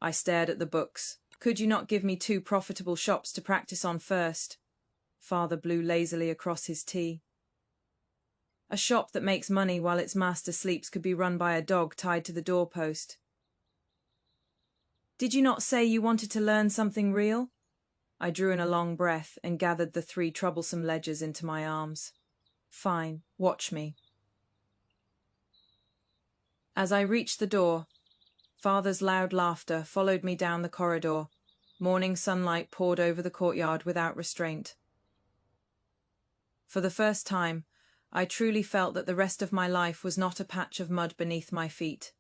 I stared at the books. Could you not give me 2 profitable shops to practice on first? Father blew lazily across his tea. A shop that makes money while its master sleeps could be run by a dog tied to the doorpost. Did you not say you wanted to learn something real? I drew in a long breath and gathered the 3 troublesome ledgers into my arms. Fine, watch me. As I reached the door, Father's loud laughter followed me down the corridor. Morning sunlight poured over the courtyard without restraint. For the first time, I truly felt that the rest of my life was not a patch of mud beneath my feet.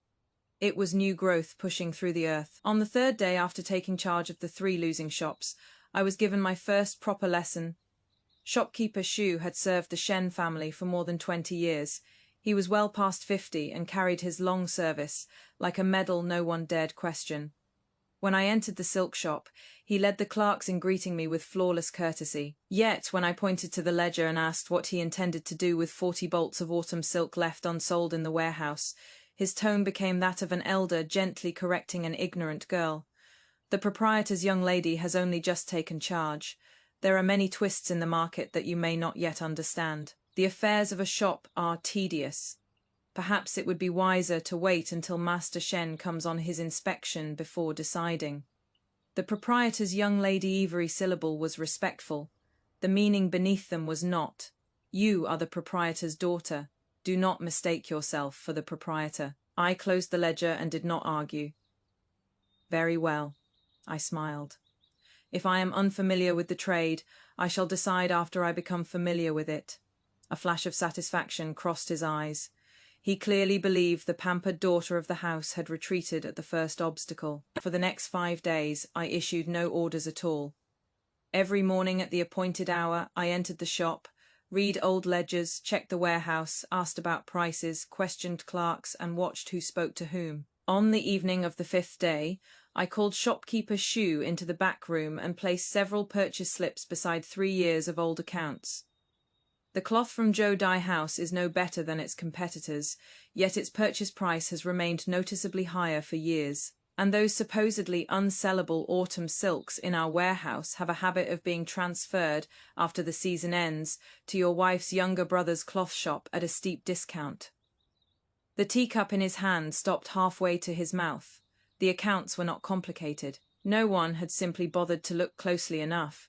It was new growth pushing through the earth. On the third day after taking charge of the 3 losing shops, I was given my first proper lesson. Shopkeeper Shu had served the Shen family for more than 20 years. He was well past 50 and carried his long service like a medal no one dared question. When I entered the silk shop, he led the clerks in greeting me with flawless courtesy. Yet, when I pointed to the ledger and asked what he intended to do with 40 bolts of autumn silk left unsold in the warehouse, his tone became that of an elder gently correcting an ignorant girl. The proprietor's young lady has only just taken charge. There are many twists in the market that you may not yet understand. The affairs of a shop are tedious. Perhaps it would be wiser to wait until Master Shen comes on his inspection before deciding. The proprietor's young lady every syllable was respectful. The meaning beneath them was not. You are the proprietor's daughter. Do not mistake yourself for the proprietor. I closed the ledger and did not argue. Very well, I smiled. If I am unfamiliar with the trade, I shall decide after I become familiar with it. A flash of satisfaction crossed his eyes. He clearly believed the pampered daughter of the house had retreated at the first obstacle. For the next 5 days, I issued no orders at all. Every morning at the appointed hour, I entered the shop, read old ledgers, checked the warehouse, asked about prices, questioned clerks, and watched who spoke to whom. On the evening of the 5th day, I called shopkeeper Shu into the back room and placed several purchase slips beside 3 years of old accounts. The cloth from Jiayi house is no better than its competitors, yet its purchase price has remained noticeably higher for years. And those supposedly unsellable autumn silks in our warehouse have a habit of being transferred after the season ends to your wife's younger brother's cloth shop at a steep discount. The teacup in his hand stopped halfway to his mouth. The accounts were not complicated. No one had simply bothered to look closely enough.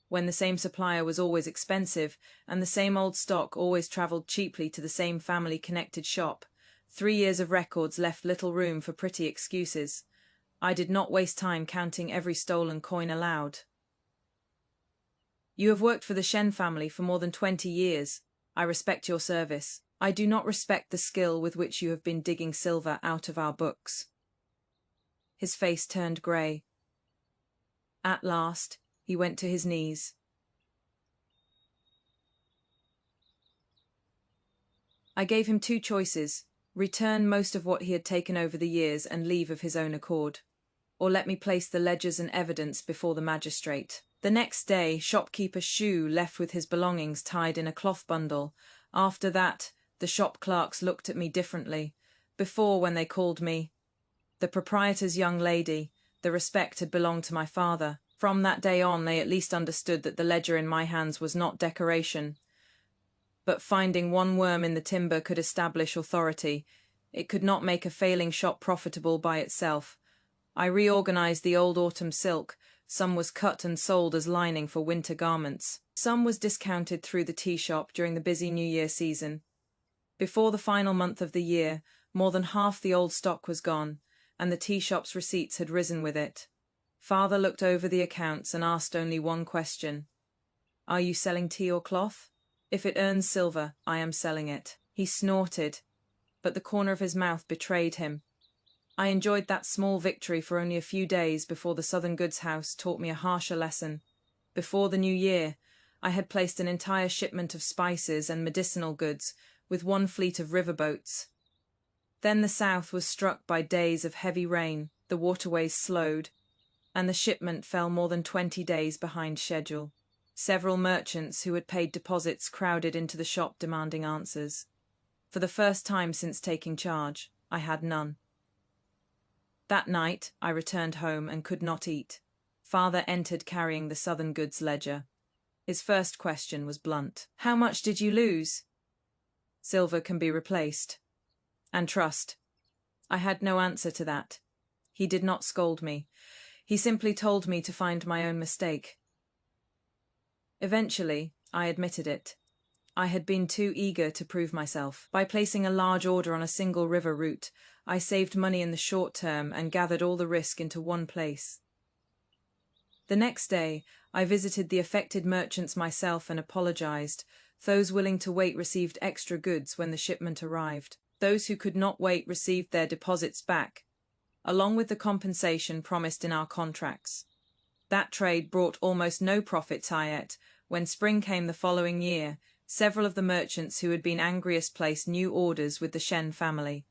When the same supplier was always expensive, and the same old stock always travelled cheaply to the same family-connected shop, 3 years of records left little room for pretty excuses. I did not waste time counting every stolen coin aloud. You have worked for the Shen family for more than 20 years. I respect your service. I do not respect the skill with which you have been digging silver out of our books. His face turned grey. At last, he went to his knees. I gave him 2 choices: return most of what he had taken over the years and leave of his own accord, or let me place the ledgers and evidence before the magistrate. The next day, shopkeeper Shu left with his belongings tied in a cloth bundle. After that, the shop clerks looked at me differently. Before, when they called me the proprietor's young lady, the respect had belonged to my father. From that day on, they at least understood that the ledger in my hands was not decoration. But finding one worm in the timber could establish authority. It could not make a failing shop profitable by itself. I reorganized the old autumn silk. Some was cut and sold as lining for winter garments. Some was discounted through the tea shop during the busy New Year season. Before the final month of the year, more than half the old stock was gone, and the tea shop's receipts had risen with it. Father looked over the accounts and asked only one question. Are you selling tea or cloth? If it earns silver, I am selling it. He snorted, but the corner of his mouth betrayed him. I enjoyed that small victory for only a few days before the Southern Goods House taught me a harsher lesson. Before the new year, I had placed an entire shipment of spices and medicinal goods with 1 fleet of riverboats. Then the South was struck by days of heavy rain, the waterways slowed, and the shipment fell more than 20 days behind schedule. Several merchants who had paid deposits crowded into the shop demanding answers. For the first time since taking charge, I had none. That night, I returned home and could not eat. Father entered carrying the Southern Goods ledger. His first question was blunt. How much did you lose? Silver can be replaced. And trust. I had no answer to that. He did not scold me. He simply told me to find my own mistake. Eventually, I admitted it. I had been too eager to prove myself. By placing a large order on a single river route, I saved money in the short term and gathered all the risk into one place. The next day, I visited the affected merchants myself and apologized. Those willing to wait received extra goods when the shipment arrived. Those who could not wait received their deposits back, along with the compensation promised in our contracts. That trade brought almost no profit, yet when spring came the following year, several of the merchants who had been angriest placed new orders with the Shen family.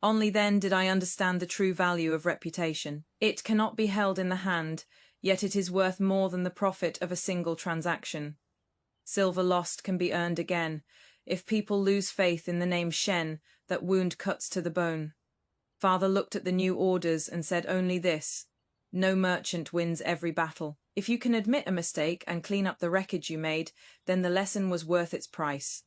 Only then did I understand the true value of reputation. It cannot be held in the hand, yet it is worth more than the profit of a single transaction. Silver lost can be earned again. If people lose faith in the name Shen, that wound cuts to the bone. Father looked at the new orders and said only this: no merchant wins every battle. If you can admit a mistake and clean up the wreckage you made, then the lesson was worth its price.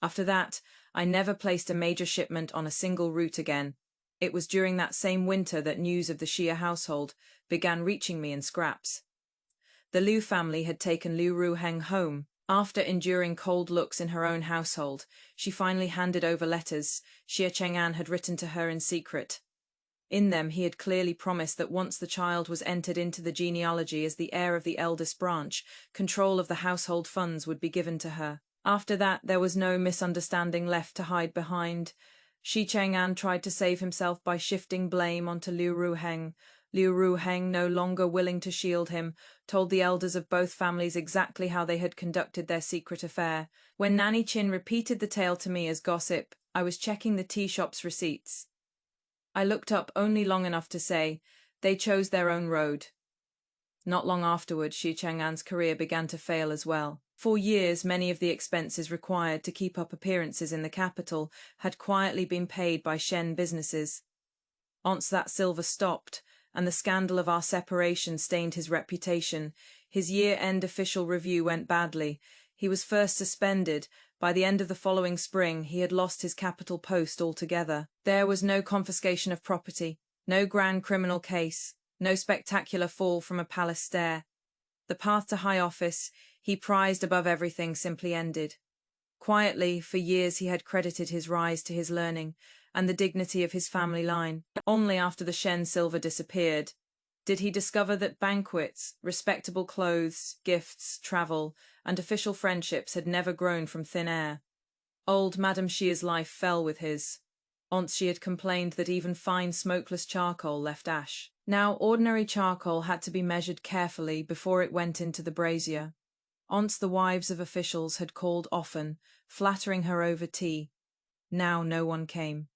After that, I never placed a major shipment on a single route again. It was during that same winter that news of the Xia household began reaching me in scraps. The Liu family had taken Liu Ruheng home. After enduring cold looks in her own household, she finally handed over letters Xia Cheng'an had written to her in secret. In them he had clearly promised that once the child was entered into the genealogy as the heir of the eldest branch, control of the household funds would be given to her. After that, there was no misunderstanding left to hide behind. Xi Cheng'an tried to save himself by shifting blame onto Liu Ruheng. Liu Ruheng, no longer willing to shield him, told the elders of both families exactly how they had conducted their secret affair. When Nanny Chin repeated the tale to me as gossip, I was checking the tea shop's receipts. I looked up only long enough to say, they chose their own road. Not long afterward, Xi Cheng'an's career began to fail as well. For years, many of the expenses required to keep up appearances in the capital had quietly been paid by Shen businesses. Once that silver stopped, and the scandal of our separation stained his reputation, his year-end official review went badly. He was first suspended. By the end of the following spring, he had lost his capital post altogether. There was no confiscation of property, no grand criminal case, no spectacular fall from a palace stair. The path to high office he prized above everything simply ended. Quietly, for years he had credited his rise to his learning and the dignity of his family line. Only after the Shen silver disappeared did he discover that banquets, respectable clothes, gifts, travel, and official friendships had never grown from thin air. Old Madame Xia's life fell with his. Once she had complained that even fine smokeless charcoal left ash. Now ordinary charcoal had to be measured carefully before it went into the brazier. Once the wives of officials had called often, flattering her over tea. Now no one came.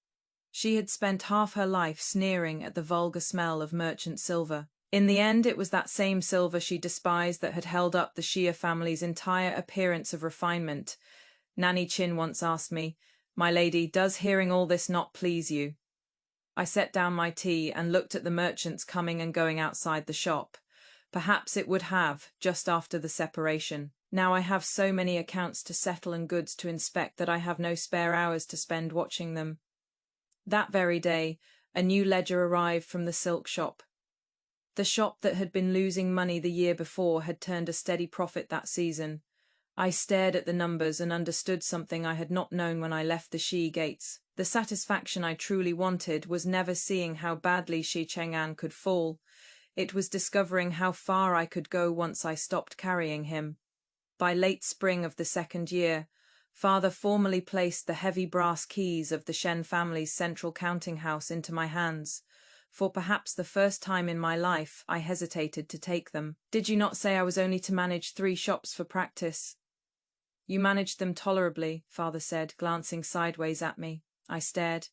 She had spent half her life sneering at the vulgar smell of merchant silver. In the end, it was that same silver she despised that had held up the Xia family's entire appearance of refinement. Nanny Chin once asked me, "My lady, does hearing all this not please you?" I set down my tea and looked at the merchants coming and going outside the shop. Perhaps it would have, just after the separation. Now I have so many accounts to settle and goods to inspect that I have no spare hours to spend watching them. That very day, a new ledger arrived from the silk shop. The shop that had been losing money the year before had turned a steady profit that season. I stared at the numbers and understood something I had not known when I left the Xi gates. The satisfaction I truly wanted was never seeing how badly Xi Cheng'an could fall. It was discovering how far I could go once I stopped carrying him. By late spring of the second year, Father formally placed the heavy brass keys of the Shen family's central counting house into my hands. For perhaps the first time in my life, I hesitated to take them. "Did you not say I was only to manage 3 shops for practice?" "You managed them tolerably," Father said, glancing sideways at me. I stared.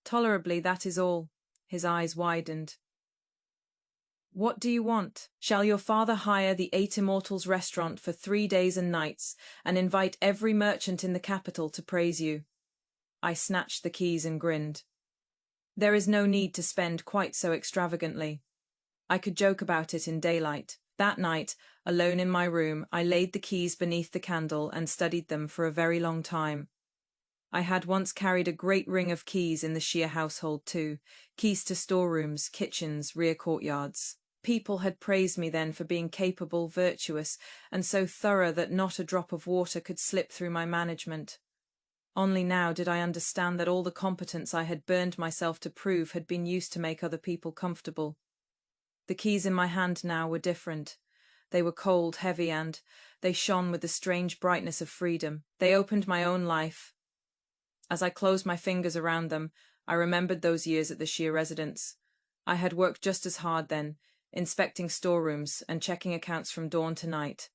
"Tolerably, that is all." His eyes widened. "What do you want? Shall your father hire the 8 Immortals restaurant for 3 days and nights and invite every merchant in the capital to praise you?" I snatched the keys and grinned. There is no need to spend quite so extravagantly. I could joke about it in daylight. That night, alone in my room, I laid the keys beneath the candle and studied them for a very long time. I had once carried a great ring of keys in the Xia household too, keys to storerooms, kitchens, rear courtyards. people had praised me then for being capable, virtuous, and so thorough that not a drop of water could slip through my management. Only now did I understand that all the competence I had burned myself to prove had been used to make other people comfortable. The keys in my hand now were different. They were cold, heavy, and they shone with the strange brightness of freedom. They opened my own life. As I closed my fingers around them, I remembered those years at the sheer residence. I had worked just as hard then, inspecting storerooms and checking accounts from dawn to night.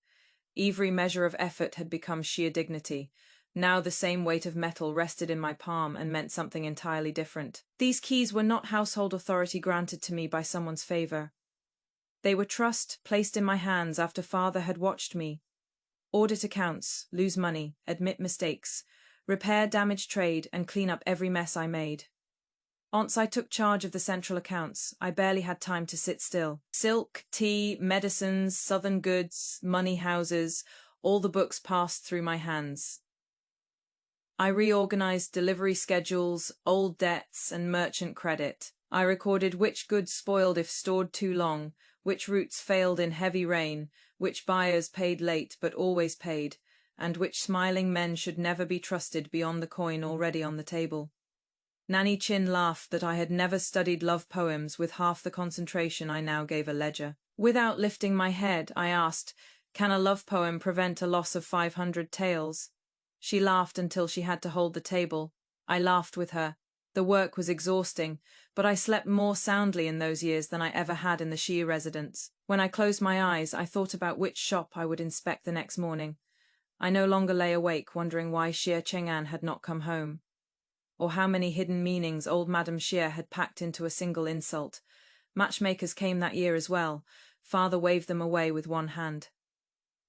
Every measure of effort had become sheer dignity. Now the same weight of metal rested in my palm and meant something entirely different. These keys were not household authority granted to me by someone's favor. They were trust placed in my hands after father had watched me audit accounts, lose money, admit mistakes, repair damaged trade, and clean up every mess I made. Once I took charge of the central accounts, I barely had time to sit still. Silk, tea, medicines, southern goods, money houses, all the books passed through my hands. I reorganized delivery schedules, old debts, and merchant credit. I recorded which goods spoiled if stored too long, which routes failed in heavy rain, which buyers paid late but always paid, and which smiling men should never be trusted beyond the coin already on the table. Nanny Chin laughed that I had never studied love poems with half the concentration I now gave a ledger. Without lifting my head, I asked, "Can a love poem prevent a loss of 500 taels?" She laughed until she had to hold the table. I laughed with her. The work was exhausting, but I slept more soundly in those years than I ever had in the Shia residence. When I closed my eyes, I thought about which shop I would inspect the next morning. I no longer lay awake wondering why Xie Cheng'an had not come home, or how many hidden meanings old Madame Xie had packed into a single insult. Matchmakers came that year as well. Father waved them away with one hand.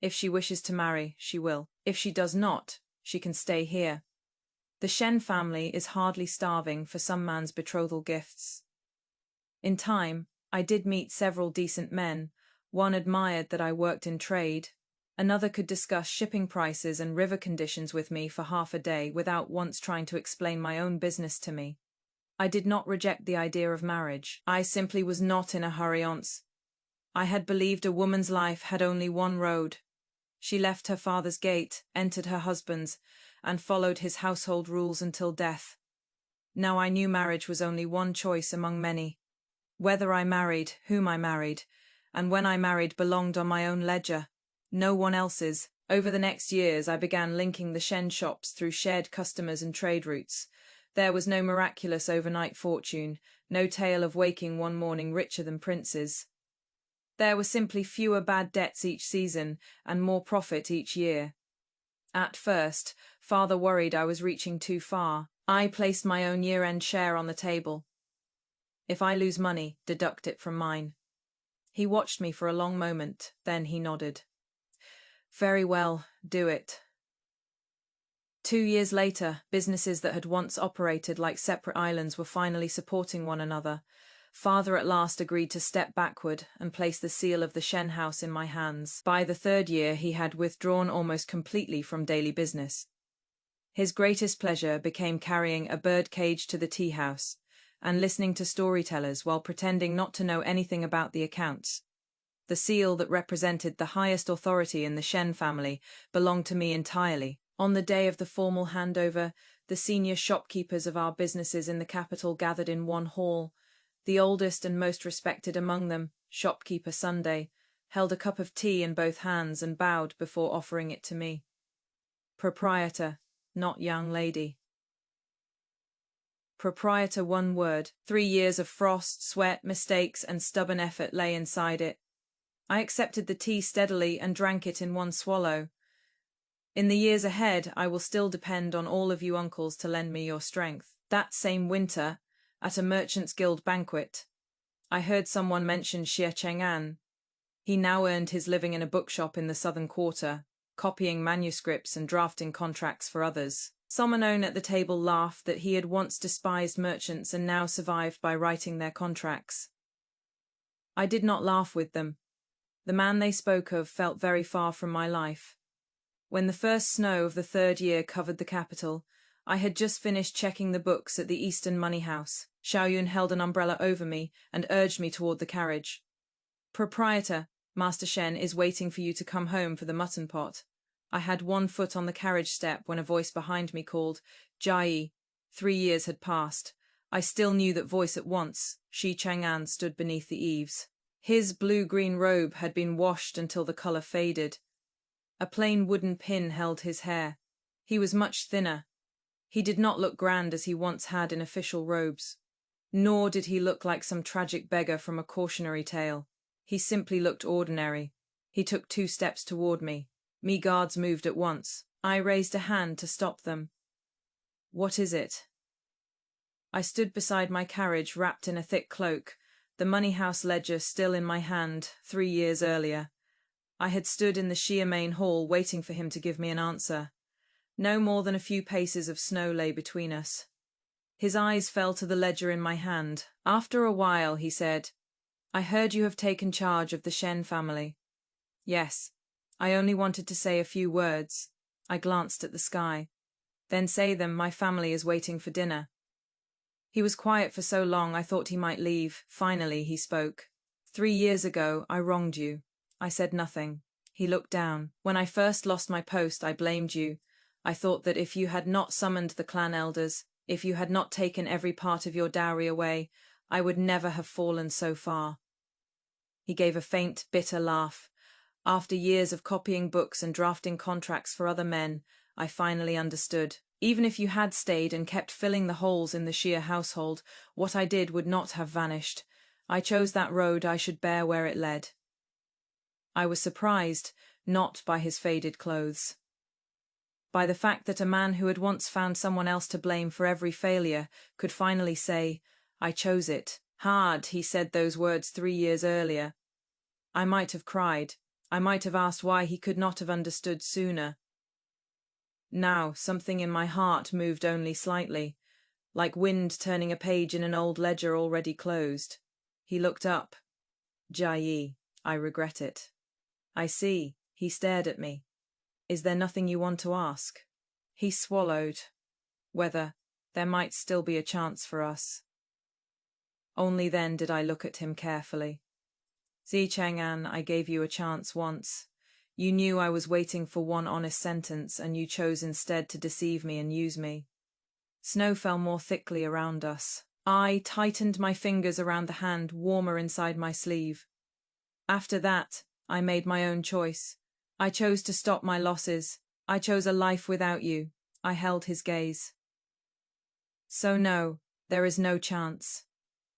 If she wishes to marry, she will. If she does not, she can stay here. The Shen family is hardly starving for some man's betrothal gifts. In time, I did meet several decent men. One admired that I worked in trade. Another could discuss shipping prices and river conditions with me for half a day without once trying to explain my own business to me. I did not reject the idea of marriage. I simply was not in a hurry once. I had believed a woman's life had only one road. She left her father's gate, entered her husband's, and followed his household rules until death. Now I knew marriage was only one choice among many. Whether I married, whom I married, and when I married belonged on my own ledger, no one else's. Over the next years I began linking the Shen shops through shared customers and trade routes. There was no miraculous overnight fortune, no tale of waking one morning richer than princes. There were simply fewer bad debts each season and more profit each year. At first, father worried I was reaching too far. I placed my own year-end share on the table. If I lose money, deduct it from mine. He watched me for a long moment, then he nodded. Very well, do it. 2 years later, businesses that had once operated like separate islands were finally supporting one another. Father at last agreed to step backward and place the seal of the Shen house in my hands. By the 3rd year, he had withdrawn almost completely from daily business. His greatest pleasure became carrying a bird cage to the tea house and listening to storytellers while pretending not to know anything about the accounts. The seal that represented the highest authority in the Shen family belonged to me entirely. On the day of the formal handover, the senior shopkeepers of our businesses in the capital gathered in one hall. The oldest and most respected among them, Shopkeeper Sunday, held a cup of tea in both hands and bowed before offering it to me. Proprietor, not young lady. Proprietor, one word. 3 years of frost, sweat, mistakes, and stubborn effort lay inside it. I accepted the tea steadily and drank it in one swallow. In the years ahead, I will still depend on all of you uncles to lend me your strength. That same winter, at a Merchants' Guild banquet, I heard someone mention Xie Cheng'an. He now earned his living in a bookshop in the southern quarter, copying manuscripts and drafting contracts for others. Someone at the table laughed that he had once despised merchants and now survived by writing their contracts. I did not laugh with them. The man they spoke of felt very far from my life. When the first snow of the 3rd year covered the capital, I had just finished checking the books at the Eastern Money House. Xiaoyun held an umbrella over me and urged me toward the carriage. Proprietor, Master Shen is waiting for you to come home for the mutton pot. I had one foot on the carriage step when a voice behind me called, Jiayi. 3 years had passed. I still knew that voice at once. Shi Chang'an stood beneath the eaves. His blue-green robe had been washed until the color faded. A plain wooden pin held his hair. He was much thinner. He did not look grand as he once had in official robes. Nor did he look like some tragic beggar from a cautionary tale. He simply looked ordinary. He took 2 steps toward me. Me guards moved at once. I raised a hand to stop them. What is it? I stood beside my carriage wrapped in a thick cloak, the money house ledger still in my hand, 3 years earlier. I had stood in the sheer main hall waiting for him to give me an answer. No more than a few paces of snow lay between us. His eyes fell to the ledger in my hand. After a while, he said, I heard you have taken charge of the Shen family. Yes. I only wanted to say a few words. I glanced at the sky. Then say them, my family is waiting for dinner. He was quiet for so long I thought he might leave. Finally, he spoke. 3 years ago, I wronged you. I said nothing. He looked down. When I first lost my post, I blamed you. I thought that if you had not summoned the clan elders, if you had not taken every part of your dowry away, I would never have fallen so far. He gave a faint, bitter laugh. After years of copying books and drafting contracts for other men, I finally understood. Even if you had stayed and kept filling the holes in the sheer household, what I did would not have vanished. I chose that road I should bear where it led. I was surprised, not by his faded clothes. By the fact that a man who had once found someone else to blame for every failure could finally say, I chose it. Hard, he said those words 3 years earlier. I might have cried. I might have asked why he could not have understood sooner. Now, something in my heart moved only slightly, like wind turning a page in an old ledger already closed. He looked up. Jiayi, I regret it. I see. He stared at me. Is there nothing you want to ask? He swallowed. Whether there might still be a chance for us. Only then did I look at him carefully. Zi Chang'an, I gave you a chance once. You knew I was waiting for one honest sentence, and you chose instead to deceive me and use me. Snow fell more thickly around us. I tightened my fingers around the hand warmer inside my sleeve. After that, I made my own choice. I chose to stop my losses. I chose a life without you. I held his gaze. So no, there is no chance.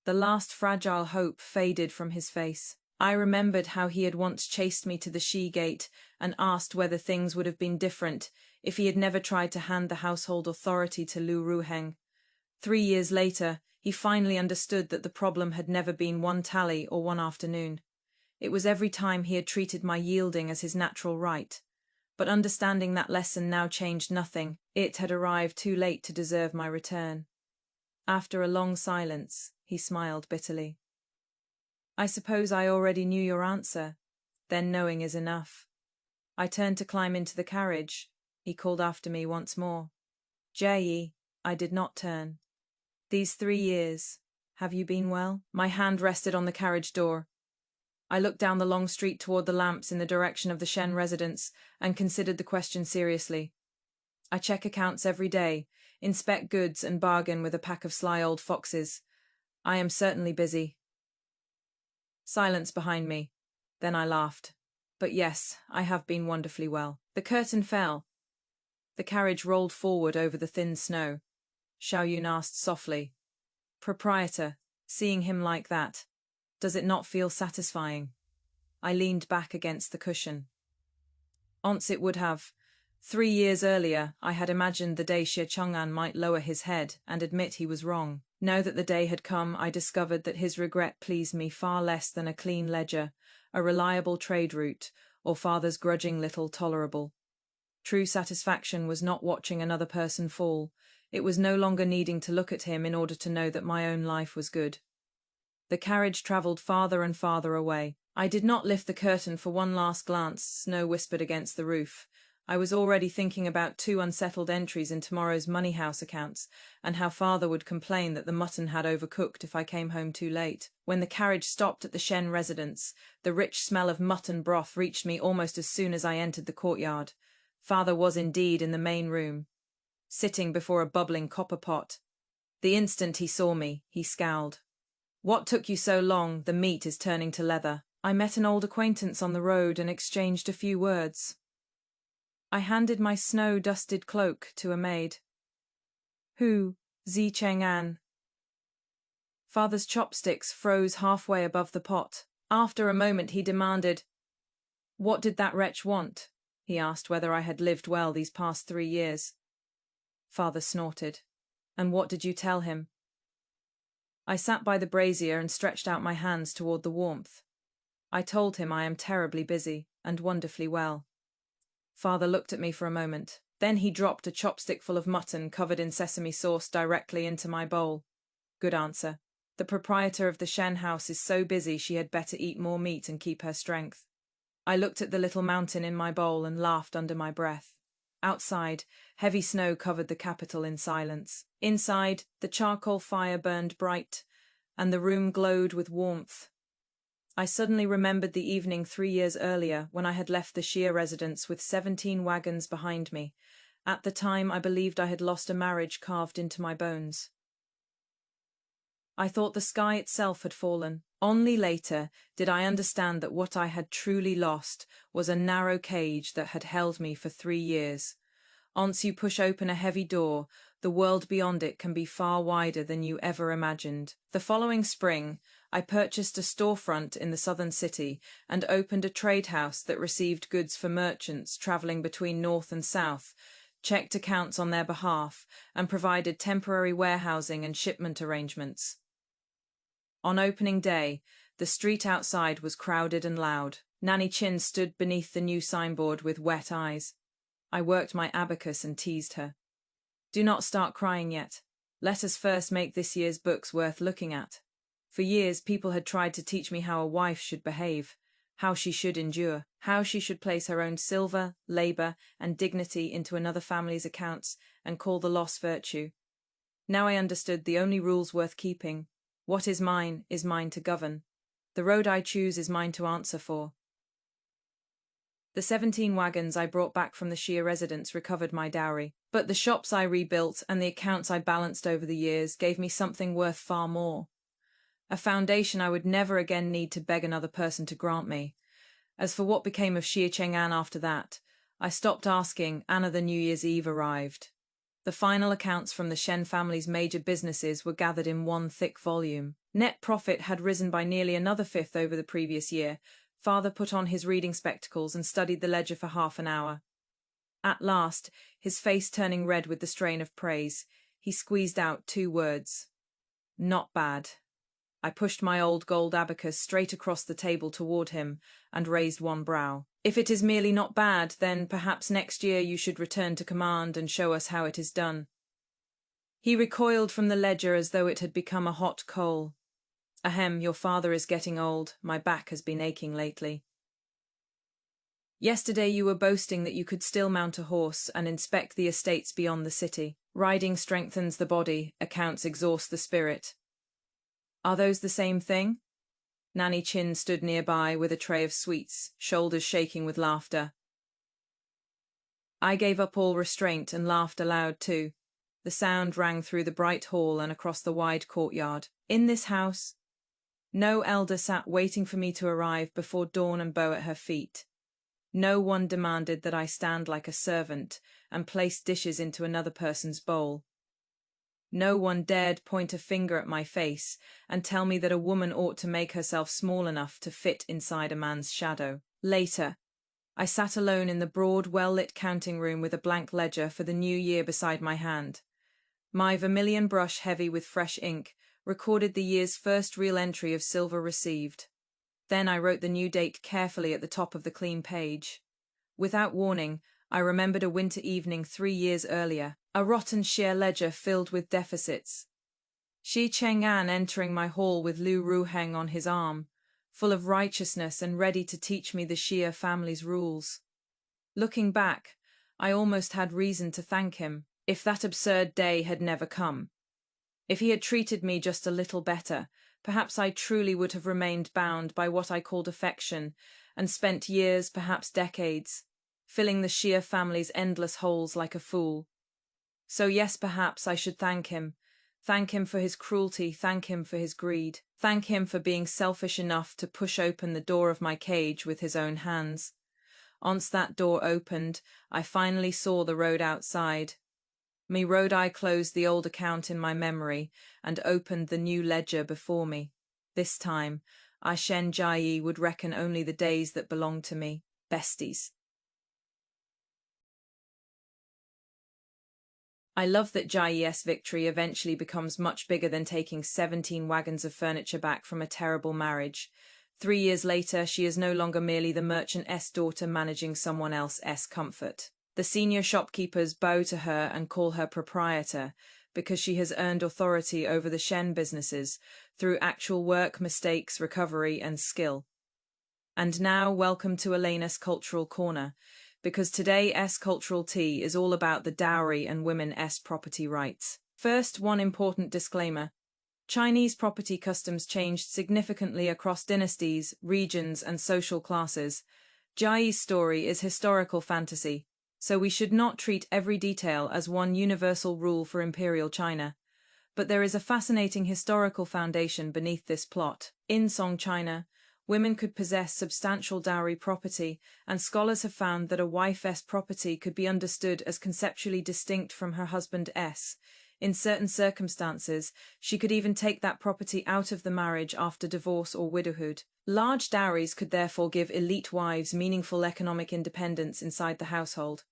The last fragile hope faded from his face. I remembered how he had once chased me to the she-gate and asked whether things would have been different if he had never tried to hand the household authority to Lu Ruheng. 3 years later, he finally understood that the problem had never been one tally or one afternoon. It was every time he had treated my yielding as his natural right. But understanding that lesson now changed nothing. It had arrived too late to deserve my return. After a long silence, he smiled bitterly. I suppose I already knew your answer. Then knowing is enough. I turned to climb into the carriage. He called after me once more. Jiayi, I did not turn. These 3 years, have you been well? My hand rested on the carriage door. I looked down the long street toward the lamps in the direction of the Shen residence and considered the question seriously. I check accounts every day, inspect goods and bargain with a pack of sly old foxes. I am certainly busy. Silence behind me. Then I laughed. But yes, I have been wonderfully well. The curtain fell. The carriage rolled forward over the thin snow. Xiao Yun asked softly, Proprietor, seeing him like that, does it not feel satisfying? I leaned back against the cushion. Once it would have. 3 years earlier, I had imagined the day Xie Chang'an might lower his head and admit he was wrong. Now that the day had come, I discovered that his regret pleased me far less than a clean ledger, a reliable trade route, or father's grudging little tolerable. True satisfaction was not watching another person fall. It was no longer needing to look at him in order to know that my own life was good. The carriage travelled farther and farther away. I did not lift the curtain for one last glance. Snow whispered against the roof. I was already thinking about 2 unsettled entries in tomorrow's money house accounts, and how father would complain that the mutton had overcooked if I came home too late. When the carriage stopped at the Shen residence, the rich smell of mutton broth reached me almost as soon as I entered the courtyard. Father was indeed in the main room, sitting before a bubbling copper pot. The instant he saw me, he scowled. "What took you so long? The meat is turning to leather." I met an old acquaintance on the road and exchanged a few words. I handed my snow-dusted cloak to a maid. "Who, Zi Cheng'an?" Father's chopsticks froze halfway above the pot. After a moment he demanded, "What did that wretch want?" He asked whether I had lived well these past 3 years. Father snorted. "And what did you tell him?" I sat by the brazier and stretched out my hands toward the warmth. I told him I am terribly busy and wonderfully well. Father looked at me for a moment. Then he dropped a chopstickful of mutton covered in sesame sauce directly into my bowl. "Good answer. The proprietor of the Shen house is so busy she had better eat more meat and keep her strength." I looked at the little mountain in my bowl and laughed under my breath. Outside, heavy snow covered the capital in silence. Inside, the charcoal fire burned bright, and the room glowed with warmth. I suddenly remembered the evening 3 years earlier when I had left the Shia residence with 17 wagons behind me. At the time, I believed I had lost a marriage carved into my bones. I thought the sky itself had fallen. Only later did I understand that what I had truly lost was a narrow cage that had held me for 3 years. Once you push open a heavy door, the world beyond it can be far wider than you ever imagined. The following spring, I purchased a storefront in the southern city and opened a trade house that received goods for merchants traveling between north and south, checked accounts on their behalf, and provided temporary warehousing and shipment arrangements. On opening day, the street outside was crowded and loud. Nanny Chin stood beneath the new signboard with wet eyes. I worked my abacus and teased her. "Do not start crying yet. Let us first make this year's books worth looking at." For years, people had tried to teach me how a wife should behave, how she should endure, how she should place her own silver, labor, and dignity into another family's accounts and call the loss virtue. Now I understood the only rules worth keeping. What is mine to govern. The road I choose is mine to answer for. The 17 wagons I brought back from the Shia residence recovered my dowry, but the shops I rebuilt and the accounts I balanced over the years gave me something worth far more. A foundation I would never again need to beg another person to grant me. As for what became of Xie Cheng'an after that, I stopped asking, and the New Year's Eve arrived. The final accounts from the Shen family's major businesses were gathered in one thick volume. Net profit had risen by nearly another fifth over the previous year. Father put on his reading spectacles and studied the ledger for half an hour. At last, his face turning red with the strain of praise, he squeezed out 2 words. "Not bad." I pushed my old gold abacus straight across the table toward him and raised one brow. "If it is merely not bad, then perhaps next year you should return to command and show us how it is done." He recoiled from the ledger as though it had become a hot coal. "Ahem, your father is getting old. My back has been aching lately. Yesterday you were boasting that you could still mount a horse and inspect the estates beyond the city. Riding strengthens the body, accounts exhaust the spirit. Are those the same thing?" Nanny Chin stood nearby with a tray of sweets, shoulders shaking with laughter. I gave up all restraint and laughed aloud too. The sound rang through the bright hall and across the wide courtyard. In this house, no elder sat waiting for me to arrive before dawn and bow at her feet. No one demanded that I stand like a servant and place dishes into another person's bowl. No one dared point a finger at my face and tell me that a woman ought to make herself small enough to fit inside a man's shadow. Later, I sat alone in the broad, well-lit counting room with a blank ledger for the new year beside my hand. My vermilion brush, heavy with fresh ink, recorded the year's first real entry of silver received. Then I wrote the new date carefully at the top of the clean page. Without warning, I remembered a winter evening 3 years earlier, a rotten share ledger filled with deficits. Xi Cheng'an entering my hall with Lu Ruheng on his arm, full of righteousness and ready to teach me the Xia family's rules. Looking back, I almost had reason to thank him, if that absurd day had never come. If he had treated me just a little better, perhaps I truly would have remained bound by what I called affection, and spent years, perhaps decades, filling the Shia family's endless holes like a fool. So yes, perhaps I should thank him. Thank him for his cruelty, thank him for his greed, thank him for being selfish enough to push open the door of my cage with his own hands. Once that door opened, I finally saw the road outside. Me road I closed the old account in my memory and opened the new ledger before me. This time, I Shen Jiayi would reckon only the days that belonged to me, besties. I love that Jiayi's victory eventually becomes much bigger than taking 17 wagons of furniture back from a terrible marriage. 3 years later, she is no longer merely the merchant's daughter managing someone else's comfort. The senior shopkeepers bow to her and call her proprietor because she has earned authority over the Shen businesses through actual work, mistakes, recovery, and skill. And now, welcome to ELENA'S Cultural Corner, because today's cultural tea is all about the dowry and women's property rights. First, one important disclaimer. Chinese property customs changed significantly across dynasties, regions, and social classes. Jiayi's story is historical fantasy, so we should not treat every detail as one universal rule for imperial China. But there is a fascinating historical foundation beneath this plot. In Song China, women could possess substantial dowry property, and scholars have found that a wife's property could be understood as conceptually distinct from her husband's. In certain circumstances, she could even take that property out of the marriage after divorce or widowhood. Large dowries could therefore give elite wives meaningful economic independence inside the household,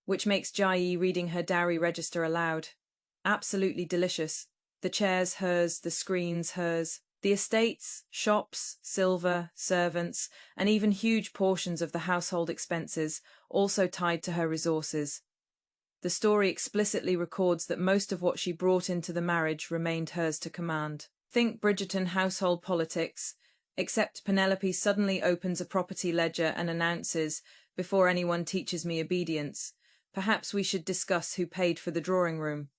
which makes Jiayi reading her dowry register aloud absolutely delicious. The chairs hers, the screens hers, the estates, shops, silver, servants, and even huge portions of the household expenses also tied to her resources. The story explicitly records that most of what she brought into the marriage remained hers to command. Think Bridgerton household politics, except Penelope suddenly opens a property ledger and announces, "Before anyone teaches me obedience, perhaps we should discuss who paid for the drawing room."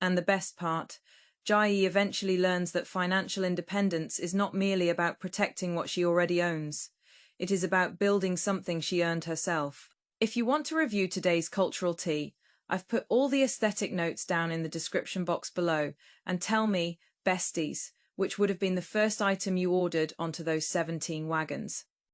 And the best part, Jiayi eventually learns that financial independence is not merely about protecting what she already owns. It is about building something she earned herself. If you want to review today's cultural tea, I've put all the aesthetic notes down in the description box below, and tell me, besties, which would have been the first item you ordered onto those 17 wagons.